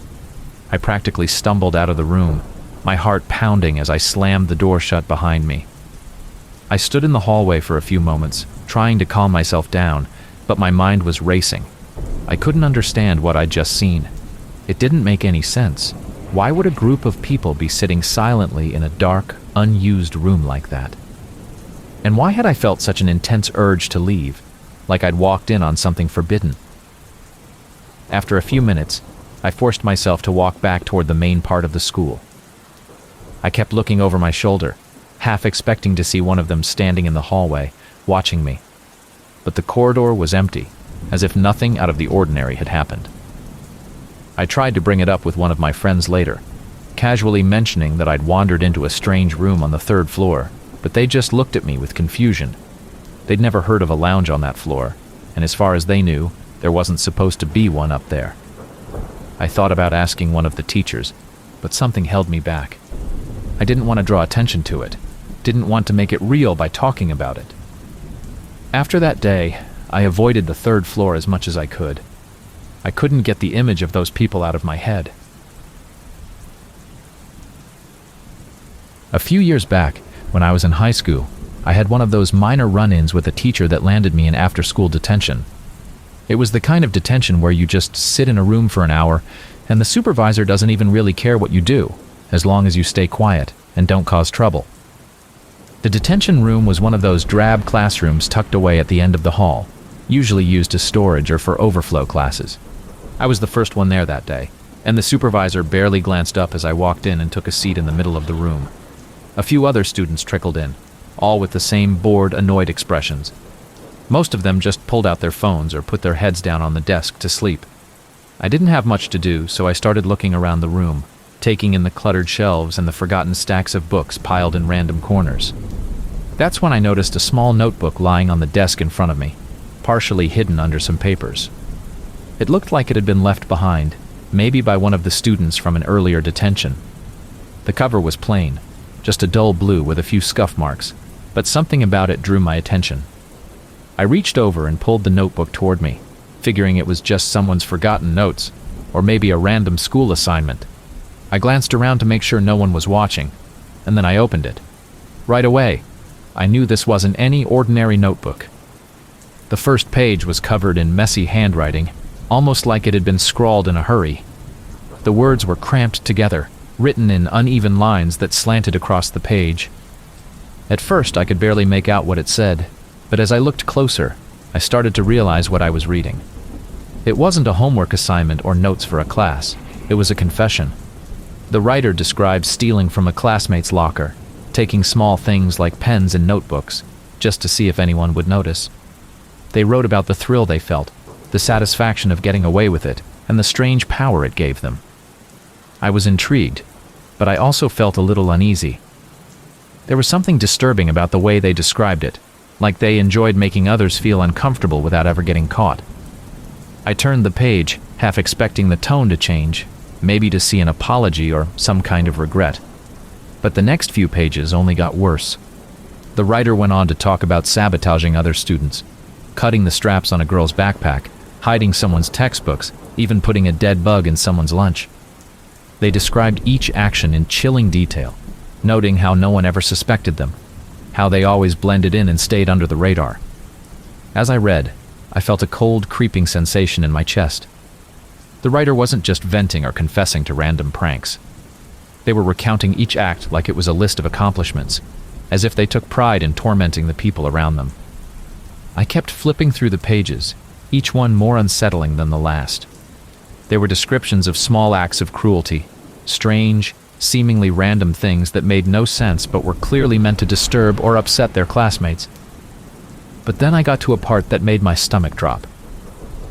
Speaker 1: I practically stumbled out of the room, my heart pounding as I slammed the door shut behind me. I stood in the hallway for a few moments, trying to calm myself down, but my mind was racing. I couldn't understand what I'd just seen. It didn't make any sense. Why would a group of people be sitting silently in a dark, unused room like that? And why had I felt such an intense urge to leave, like I'd walked in on something forbidden? After a few minutes, I forced myself to walk back toward the main part of the school. I kept looking over my shoulder, half expecting to see one of them standing in the hallway, watching me. But the corridor was empty, as if nothing out of the ordinary had happened. I tried to bring it up with one of my friends later, casually mentioning that I'd wandered into a strange room on the 3rd floor, but they just looked at me with confusion. They'd never heard of a lounge on that floor, and as far as they knew, There wasn't supposed to be one up there. I thought about asking one of the teachers, but something held me back. I didn't want to draw attention to it, didn't want to make it real by talking about it. After that day, I avoided the third floor as much as I could. I couldn't get the image of those people out of my head. A few years back, when I was in high school, I had one of those minor run-ins with a teacher that landed me in after-school detention. It was the kind of detention where you just sit in a room for an hour, and the supervisor doesn't even really care what you do, as long as you stay quiet and don't cause trouble. The detention room was one of those drab classrooms tucked away at the end of the hall, usually used as storage or for overflow classes. I was the first one there that day, and the supervisor barely glanced up as I walked in and took a seat in the middle of the room. A few other students trickled in, all with the same bored, annoyed expressions. Most of them just pulled out their phones or put their heads down on the desk to sleep. I didn't have much to do, so I started looking around the room, taking in the cluttered shelves and the forgotten stacks of books piled in random corners. That's when I noticed a small notebook lying on the desk in front of me, partially hidden under some papers. It looked like it had been left behind, maybe by one of the students from an earlier detention. The cover was plain, just a dull blue with a few scuff marks, but something about it drew my attention. I reached over and pulled the notebook toward me, figuring it was just someone's forgotten notes, or maybe a random school assignment. I glanced around to make sure no one was watching, and then I opened it. Right away, I knew this wasn't any ordinary notebook. The first page was covered in messy handwriting, almost like it had been scrawled in a hurry. The words were cramped together, written in uneven lines that slanted across the page. At first, I could barely make out what it said, but as I looked closer, I started to realize what I was reading. It wasn't a homework assignment or notes for a class. It was a confession. The writer described stealing from a classmate's locker, taking small things like pens and notebooks, just to see if anyone would notice. They wrote about the thrill they felt, the satisfaction of getting away with it, and the strange power it gave them. I was intrigued, but I also felt a little uneasy. There was something disturbing about the way they described it, like they enjoyed making others feel uncomfortable without ever getting caught. I turned the page, half expecting the tone to change, maybe to see an apology or some kind of regret. But the next few pages only got worse. The writer went on to talk about sabotaging other students, cutting the straps on a girl's backpack, hiding someone's textbooks, even putting a dead bug in someone's lunch. They described each action in chilling detail, noting how no one ever suspected them, how they always blended in and stayed under the radar. As I read, I felt a cold, creeping sensation in my chest. The writer wasn't just venting or confessing to random pranks. They were recounting each act like it was a list of accomplishments, as if they took pride in tormenting the people around them. I kept flipping through the pages, each one more unsettling than the last. There were descriptions of small acts of cruelty, strange, seemingly random things that made no sense but were clearly meant to disturb or upset their classmates. But then I got to a part that made my stomach drop.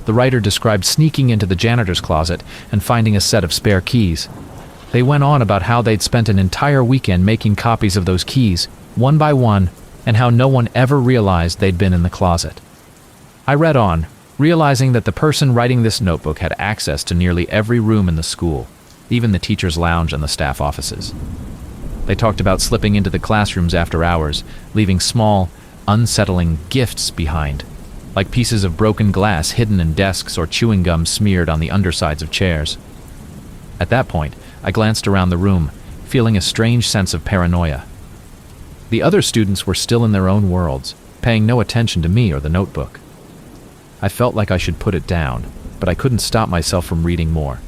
Speaker 1: The writer described sneaking into the janitor's closet and finding a set of spare keys. They went on about how they'd spent an entire weekend making copies of those keys, one by one, and how no one ever realized they'd been in the closet. I read on, realizing that the person writing this notebook had access to nearly every room in the school, even the teacher's lounge and the staff offices. They talked about slipping into the classrooms after hours, leaving small, unsettling gifts behind, like pieces of broken glass hidden in desks or chewing gum smeared on the undersides of chairs. At that point, I glanced around the room, feeling a strange sense of paranoia. The other students were still in their own worlds, paying no attention to me or the notebook. I felt like I should put it down, but I couldn't stop myself from reading more.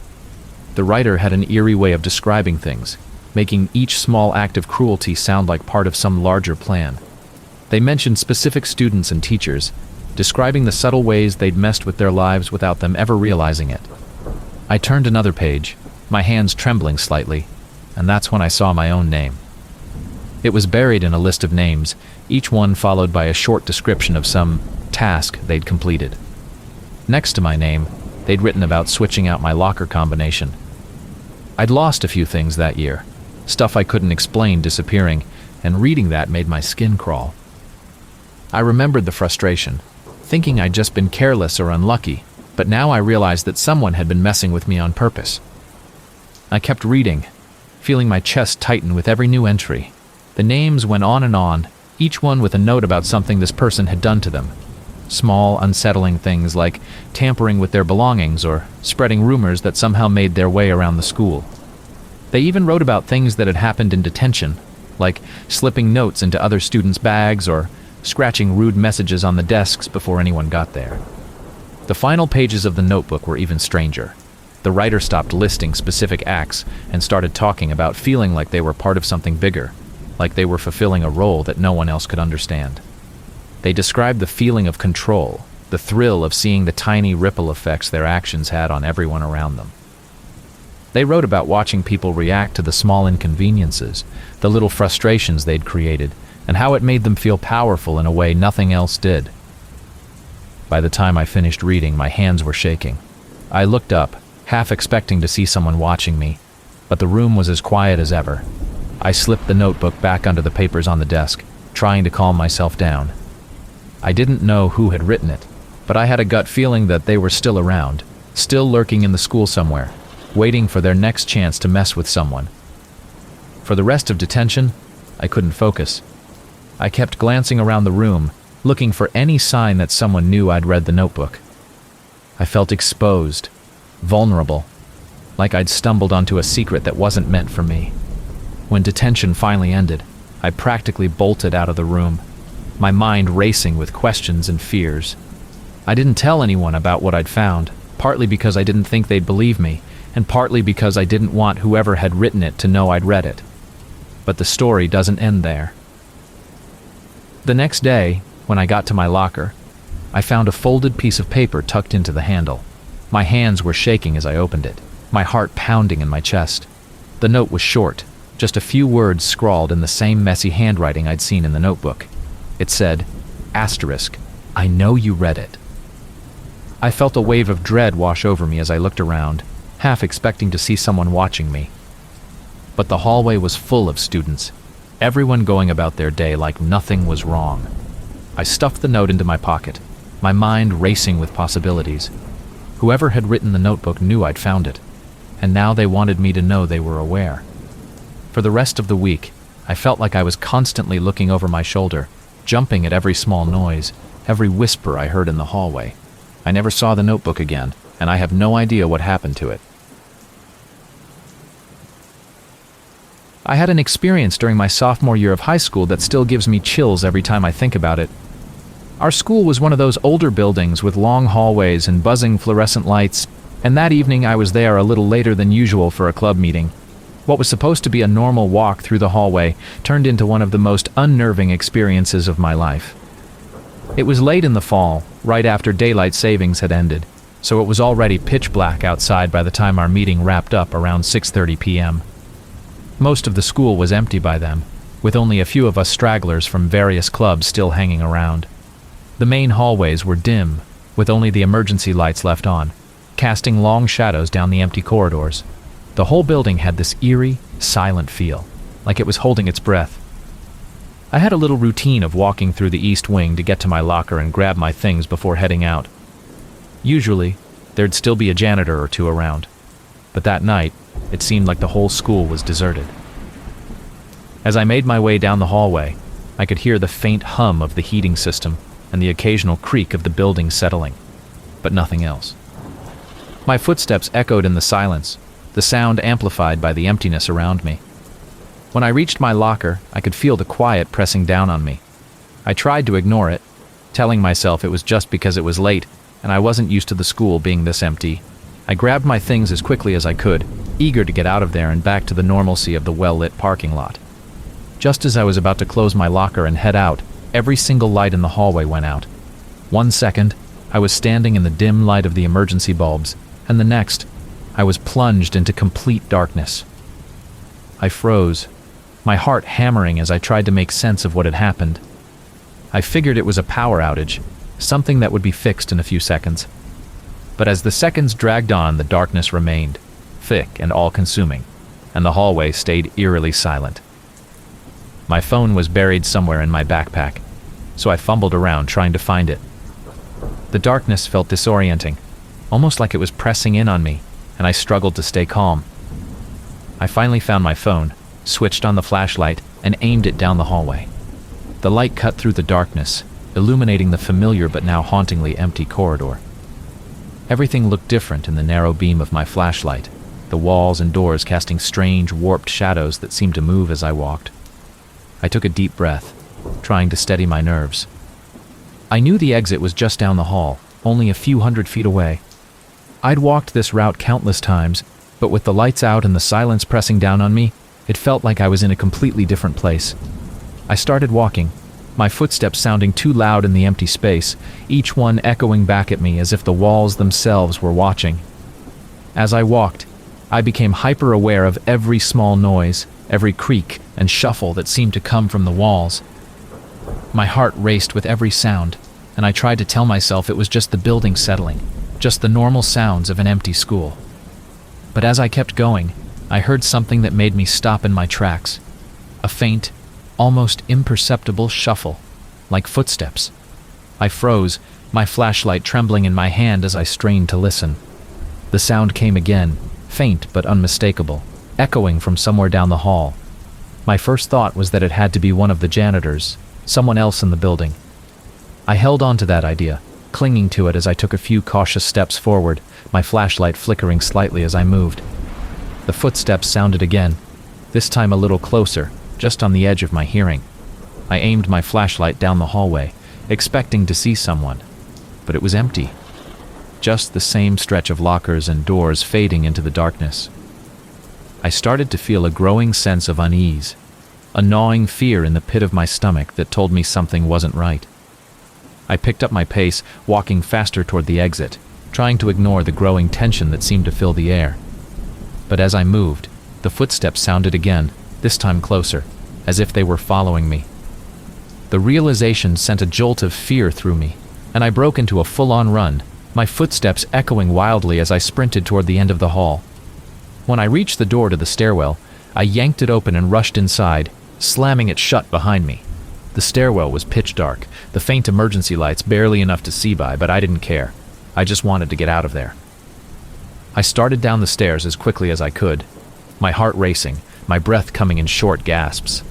Speaker 1: The writer had an eerie way of describing things, making each small act of cruelty sound like part of some larger plan. They mentioned specific students and teachers, describing the subtle ways they'd messed with their lives without them ever realizing it. I turned another page, my hands trembling slightly, and that's when I saw my own name. It was buried in a list of names, each one followed by a short description of some task they'd completed. Next to my name, they'd written about switching out my locker combination. I'd lost a few things that year, stuff I couldn't explain disappearing, and reading that made my skin crawl. I remembered the frustration, thinking I'd just been careless or unlucky, But now I realized that someone had been messing with me on purpose. I kept reading, feeling my chest tighten with every new entry. The names went on, each one with a note about something this person had done to them. Small, unsettling things like tampering with their belongings or spreading rumors that somehow made their way around the school. They even wrote about things that had happened in detention, like slipping notes into other students' bags or scratching rude messages on the desks before anyone got there. The final pages of the notebook were even stranger. The writer stopped listing specific acts and started talking about feeling like they were part of something bigger, like they were fulfilling a role that no one else could understand. They described the feeling of control, the thrill of seeing the tiny ripple effects their actions had on everyone around them. They wrote about watching people react to the small inconveniences, the little frustrations they'd created, and how it made them feel powerful in a way nothing else did. By the time I finished reading, my hands were shaking. I looked up, half expecting to see someone watching me, but the room was as quiet as ever. I slipped the notebook back under the papers on the desk, trying to calm myself down. I didn't know who had written it, but I had a gut feeling that they were still around, still lurking in the school somewhere, waiting for their next chance to mess with someone. For the rest of detention, I couldn't focus. I kept glancing around the room, looking for any sign that someone knew I'd read the notebook. I felt exposed, vulnerable, like I'd stumbled onto a secret that wasn't meant for me. When detention finally ended, I practically bolted out of the room, my mind racing with questions and fears. I didn't tell anyone about what I'd found, partly because I didn't think they'd believe me, and partly because I didn't want whoever had written it to know I'd read it. But the story doesn't end there. The next day, when I got to my locker, I found a folded piece of paper tucked into the handle. My hands were shaking as I opened it, my heart pounding in my chest. The note was short, just a few words scrawled in the same messy handwriting I'd seen in the notebook. It said, "Asterisk, I know you read it." I felt a wave of dread wash over me as I looked around, half expecting to see someone watching me. But the hallway was full of students, everyone going about their day like nothing was wrong. I stuffed the note into my pocket, my mind racing with possibilities. Whoever had written the notebook knew I'd found it, and now they wanted me to know they were aware. For the rest of the week, I felt like I was constantly looking over my shoulder, jumping at every small noise, every whisper I heard in the hallway. I never saw the notebook again, and I have no idea what happened to it. I had an experience during my sophomore year of high school that still gives me chills every time I think about it. Our school was one of those older buildings with long hallways and buzzing fluorescent lights, and that evening I was there a little later than usual for a club meeting. What was supposed to be a normal walk through the hallway turned into one of the most unnerving experiences of my life. It was late in the fall, right after daylight savings had ended, so it was already pitch black outside by the time our meeting wrapped up around 6:30 p.m. Most of the school was empty by then, with only a few of us stragglers from various clubs still hanging around. The main hallways were dim, with only the emergency lights left on, casting long shadows down the empty corridors. The whole building had this eerie, silent feel, like it was holding its breath. I had a little routine of walking through the east wing to get to my locker and grab my things before heading out. Usually, there'd still be a janitor or two around, but that night, it seemed like the whole school was deserted. As I made my way down the hallway, I could hear the faint hum of the heating system and the occasional creak of the building settling, but nothing else. My footsteps echoed in the silence, the sound amplified by the emptiness around me. When I reached my locker, I could feel the quiet pressing down on me. I tried to ignore it, telling myself it was just because it was late and I wasn't used to the school being this empty. I grabbed my things as quickly as I could, eager to get out of there and back to the normalcy of the well-lit parking lot. Just as I was about to close my locker and head out, every single light in the hallway went out. 1 second, I was standing in the dim light of the emergency bulbs, and the next, I was plunged into complete darkness. I froze, my heart hammering as I tried to make sense of what had happened. I figured it was a power outage, something that would be fixed in a few seconds. But as the seconds dragged on, the darkness remained, thick and all-consuming, and the hallway stayed eerily silent. My phone was buried somewhere in my backpack, so I fumbled around trying to find it. The darkness felt disorienting, almost like it was pressing in on me, and I struggled to stay calm. I finally found my phone, switched on the flashlight, and aimed it down the hallway. The light cut through the darkness, illuminating the familiar but now hauntingly empty corridor. Everything looked different in the narrow beam of my flashlight, the walls and doors casting strange, warped shadows that seemed to move as I walked. I took a deep breath, trying to steady my nerves. I knew the exit was just down the hall, only a few hundred feet away. I'd walked this route countless times, but with the lights out and the silence pressing down on me, it felt like I was in a completely different place. I started walking, my footsteps sounding too loud in the empty space, each one echoing back at me as if the walls themselves were watching. As I walked, I became hyper-aware of every small noise, every creak and shuffle that seemed to come from the walls. My heart raced with every sound, and I tried to tell myself it was just the building settling, just the normal sounds of an empty school. But as I kept going, I heard something that made me stop in my tracks. A faint, almost imperceptible shuffle, like footsteps. I froze, my flashlight trembling in my hand as I strained to listen. The sound came again, faint but unmistakable, echoing from somewhere down the hall. My first thought was that it had to be one of the janitors, someone else in the building. I held on to that idea, clinging to it as I took a few cautious steps forward, my flashlight flickering slightly as I moved. The footsteps sounded again, this time a little closer, just on the edge of my hearing. I aimed my flashlight down the hallway, expecting to see someone, but it was empty. Just the same stretch of lockers and doors fading into the darkness. I started to feel a growing sense of unease, a gnawing fear in the pit of my stomach that told me something wasn't right. I picked up my pace, walking faster toward the exit, trying to ignore the growing tension that seemed to fill the air. But as I moved, the footsteps sounded again, this time closer, as if they were following me. The realization sent a jolt of fear through me, and I broke into a full-on run, my footsteps echoing wildly as I sprinted toward the end of the hall. When I reached the door to the stairwell, I yanked it open and rushed inside, slamming it shut behind me. The stairwell was pitch dark, the faint emergency lights barely enough to see by, but I didn't care. I just wanted to get out of there. I started down the stairs as quickly as I could, my heart racing, my breath coming in short gasps.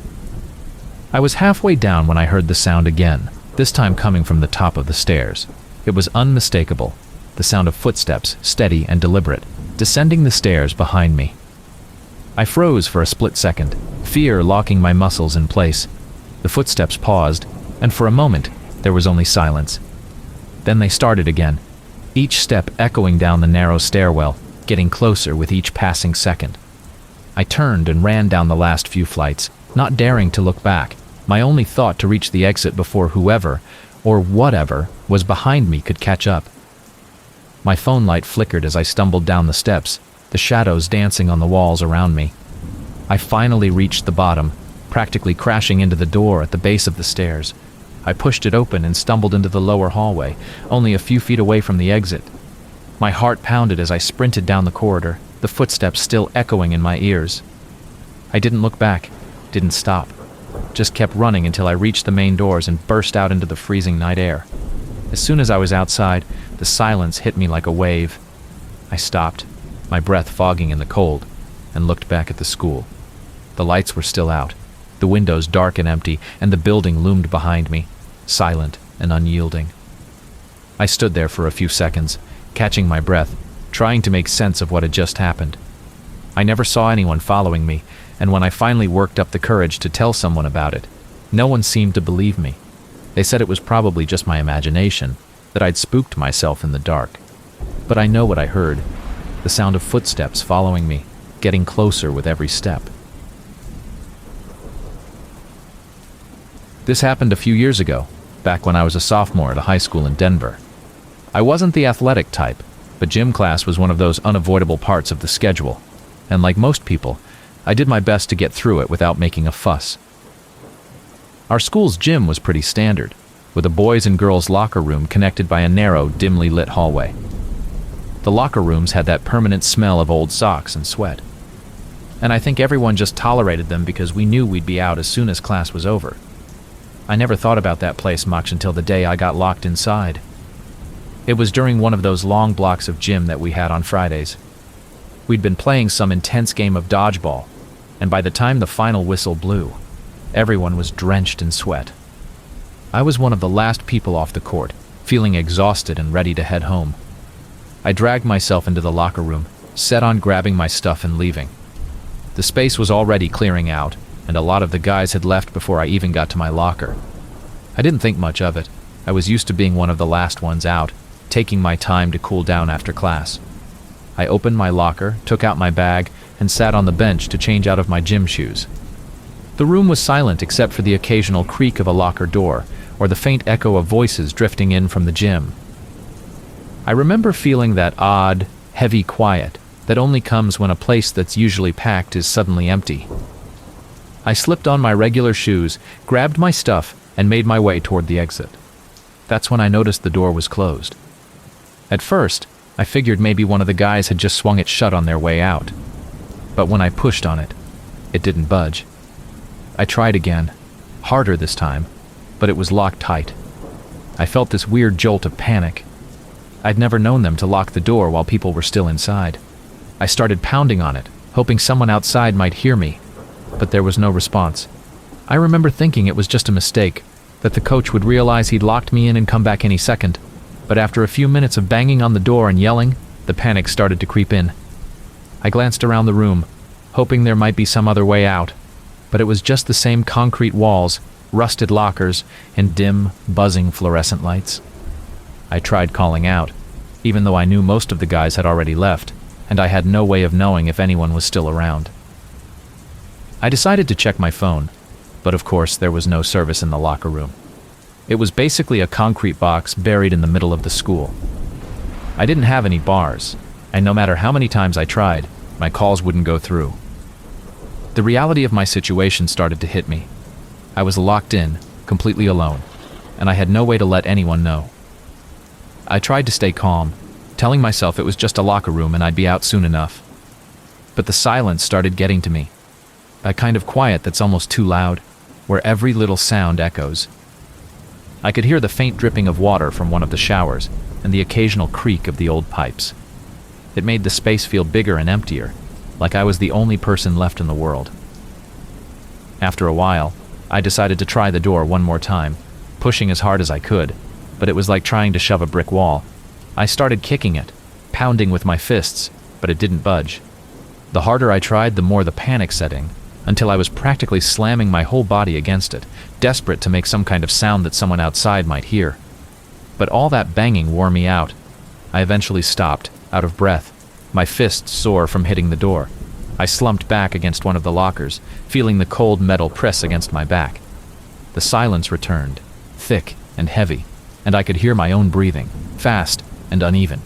Speaker 1: I was halfway down when I heard the sound again, this time coming from the top of the stairs. It was unmistakable, the sound of footsteps, steady and deliberate, descending the stairs behind me. I froze for a split second, fear locking my muscles in place. The footsteps paused, and for a moment, there was only silence. Then they started again, each step echoing down the narrow stairwell, getting closer with each passing second. I turned and ran down the last few flights, not daring to look back, my only thought to reach the exit before whoever, or whatever, was behind me could catch up. My phone light flickered as I stumbled down the steps, the shadows dancing on the walls around me. I finally reached the bottom, practically crashing into the door at the base of the stairs. I pushed it open and stumbled into the lower hallway, only a few feet away from the exit. My heart pounded as I sprinted down the corridor, the footsteps still echoing in my ears. I didn't look back, didn't stop, just kept running until I reached the main doors and burst out into the freezing night air. As soon as I was outside, the silence hit me like a wave. I stopped, my breath fogging in the cold, and looked back at the school. The lights were still out, the windows dark and empty, and the building loomed behind me, silent and unyielding. I stood there for a few seconds, catching my breath, trying to make sense of what had just happened. I never saw anyone following me, and when I finally worked up the courage to tell someone about it, no one seemed to believe me. They said it was probably just my imagination, that I'd spooked myself in the dark. But I know what I heard, the sound of footsteps following me, getting closer with every step. This happened a few years ago, back when I was a sophomore at a high school in Denver. I wasn't the athletic type, but gym class was one of those unavoidable parts of the schedule, and like most people, I did my best to get through it without making a fuss. Our school's gym was pretty standard, with a boys' and girls' locker room connected by a narrow, dimly lit hallway. The locker rooms had that permanent smell of old socks and sweat. And I think everyone just tolerated them because we knew we'd be out as soon as class was over. I never thought about that place much until the day I got locked inside. It was during one of those long blocks of gym that we had on Fridays. We'd been playing some intense game of dodgeball, and by the time the final whistle blew, everyone was drenched in sweat. I was one of the last people off the court, feeling exhausted and ready to head home. I dragged myself into the locker room, set on grabbing my stuff and leaving. The space was already clearing out, and a lot of the guys had left before I even got to my locker. I didn't think much of it. I was used to being one of the last ones out, taking my time to cool down after class. I opened my locker, took out my bag, and sat on the bench to change out of my gym shoes. The room was silent except for the occasional creak of a locker door, or the faint echo of voices drifting in from the gym. I remember feeling that odd, heavy quiet that only comes when a place that's usually packed is suddenly empty. I slipped on my regular shoes, grabbed my stuff, and made my way toward the exit. That's when I noticed the door was closed. At first, I figured maybe one of the guys had just swung it shut on their way out. But when I pushed on it, it didn't budge. I tried again, harder this time, but it was locked tight. I felt this weird jolt of panic. I'd never known them to lock the door while people were still inside. I started pounding on it, hoping someone outside might hear me, but there was no response. I remember thinking it was just a mistake, that the coach would realize he'd locked me in and come back any second. But after a few minutes of banging on the door and yelling, the panic started to creep in. I glanced around the room, hoping there might be some other way out, but it was just the same concrete walls, rusted lockers, and dim, buzzing fluorescent lights. I tried calling out, even though I knew most of the guys had already left, and I had no way of knowing if anyone was still around. I decided to check my phone, but of course there was no service in the locker room. It was basically a concrete box buried in the middle of the school. I didn't have any bars, and no matter how many times I tried, my calls wouldn't go through. The reality of my situation started to hit me. I was locked in, completely alone, and I had no way to let anyone know. I tried to stay calm, telling myself it was just a locker room and I'd be out soon enough. But the silence started getting to me. A kind of quiet that's almost too loud, where every little sound echoes. I could hear the faint dripping of water from one of the showers and the occasional creak of the old pipes. It made the space feel bigger and emptier, like I was the only person left in the world. After a while, I decided to try the door one more time, pushing as hard as I could, but it was like trying to shove a brick wall. I started kicking it, pounding with my fists, but it didn't budge. The harder I tried, the more the panic set in, until I was practically slamming my whole body against it, desperate to make some kind of sound that someone outside might hear. But all that banging wore me out. I eventually stopped, out of breath, my fists sore from hitting the door. I slumped back against one of the lockers, feeling the cold metal press against my back. The silence returned, thick and heavy, and I could hear my own breathing, fast and uneven.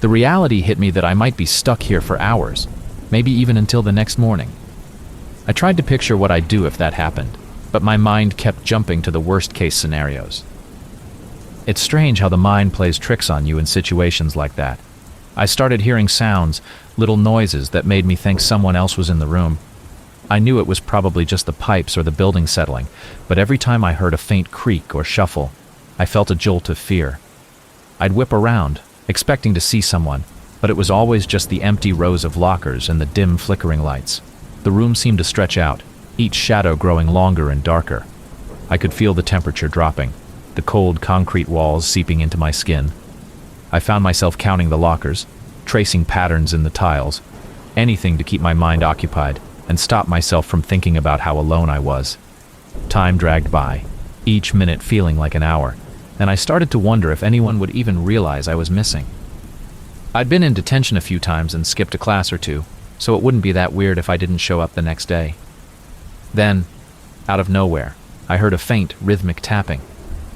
Speaker 1: The reality hit me that I might be stuck here for hours, maybe even until the next morning. I tried to picture what I'd do if that happened, but my mind kept jumping to the worst-case scenarios. It's strange how the mind plays tricks on you in situations like that. I started hearing sounds, little noises that made me think someone else was in the room. I knew it was probably just the pipes or the building settling, but every time I heard a faint creak or shuffle, I felt a jolt of fear. I'd whip around, expecting to see someone, but it was always just the empty rows of lockers and the dim flickering lights. The room seemed to stretch out, each shadow growing longer and darker. I could feel the temperature dropping, the cold concrete walls seeping into my skin. I found myself counting the lockers, tracing patterns in the tiles, anything to keep my mind occupied and stop myself from thinking about how alone I was. Time dragged by, each minute feeling like an hour, and I started to wonder if anyone would even realize I was missing. I'd been in detention a few times and skipped a class or two, so it wouldn't be that weird if I didn't show up the next day. Then, out of nowhere, I heard a faint, rhythmic tapping.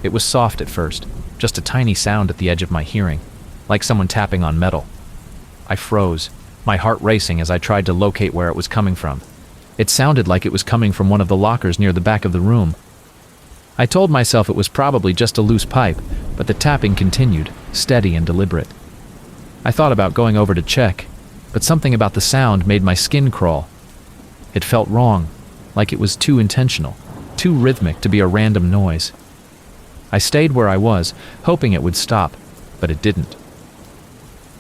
Speaker 1: It was soft at first, just a tiny sound at the edge of my hearing, like someone tapping on metal. I froze, my heart racing as I tried to locate where it was coming from. It sounded like it was coming from one of the lockers near the back of the room. I told myself it was probably just a loose pipe, but the tapping continued, steady and deliberate. I thought about going over to check, but something about the sound made my skin crawl. It felt wrong, like it was too intentional, too rhythmic to be a random noise. I stayed where I was, hoping it would stop, but it didn't.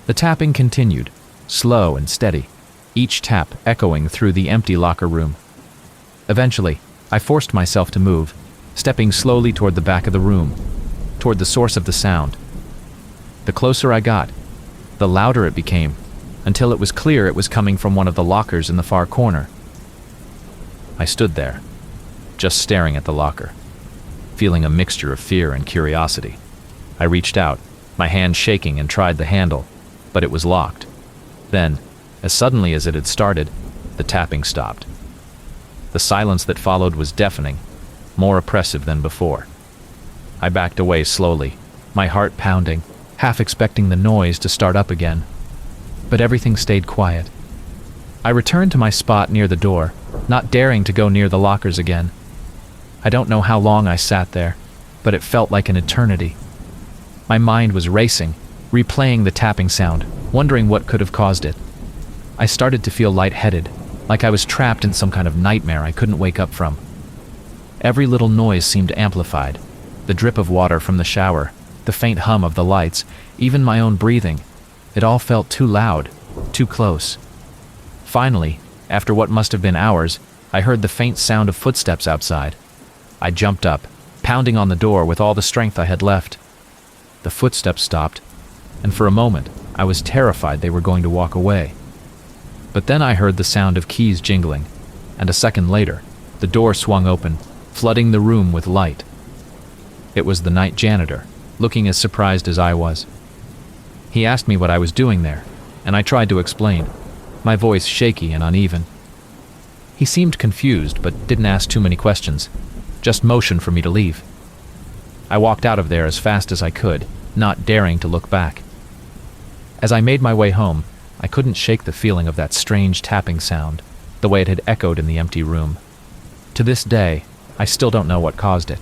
Speaker 1: The tapping continued, slow and steady, each tap echoing through the empty locker room. Eventually, I forced myself to move, stepping slowly toward the back of the room, toward the source of the sound. The closer I got, the louder it became, until it was clear it was coming from one of the lockers in the far corner. I stood there, just staring at the locker, feeling a mixture of fear and curiosity. I reached out, my hand shaking, and tried the handle, but it was locked. Then, as suddenly as it had started, the tapping stopped. The silence that followed was deafening, more oppressive than before. I backed away slowly, my heart pounding, half expecting the noise to start up again. But everything stayed quiet. I returned to my spot near the door, not daring to go near the lockers again. I don't know how long I sat there, but it felt like an eternity. My mind was racing, replaying the tapping sound, wondering what could have caused it. I started to feel lightheaded, like I was trapped in some kind of nightmare I couldn't wake up from. Every little noise seemed amplified. The drip of water from the shower, the faint hum of the lights, even my own breathing. It all felt too loud, too close. Finally, after what must have been hours, I heard the faint sound of footsteps outside. I jumped up, pounding on the door with all the strength I had left. The footsteps stopped, and for a moment, I was terrified they were going to walk away. But then I heard the sound of keys jingling, and a second later, the door swung open, flooding the room with light. It was the night janitor, looking as surprised as I was. He asked me what I was doing there, and I tried to explain, my voice shaky and uneven. He seemed confused, but didn't ask too many questions, just motioned for me to leave. I walked out of there as fast as I could, not daring to look back. As I made my way home, I couldn't shake the feeling of that strange tapping sound, the way it had echoed in the empty room. To this day, I still don't know what caused it.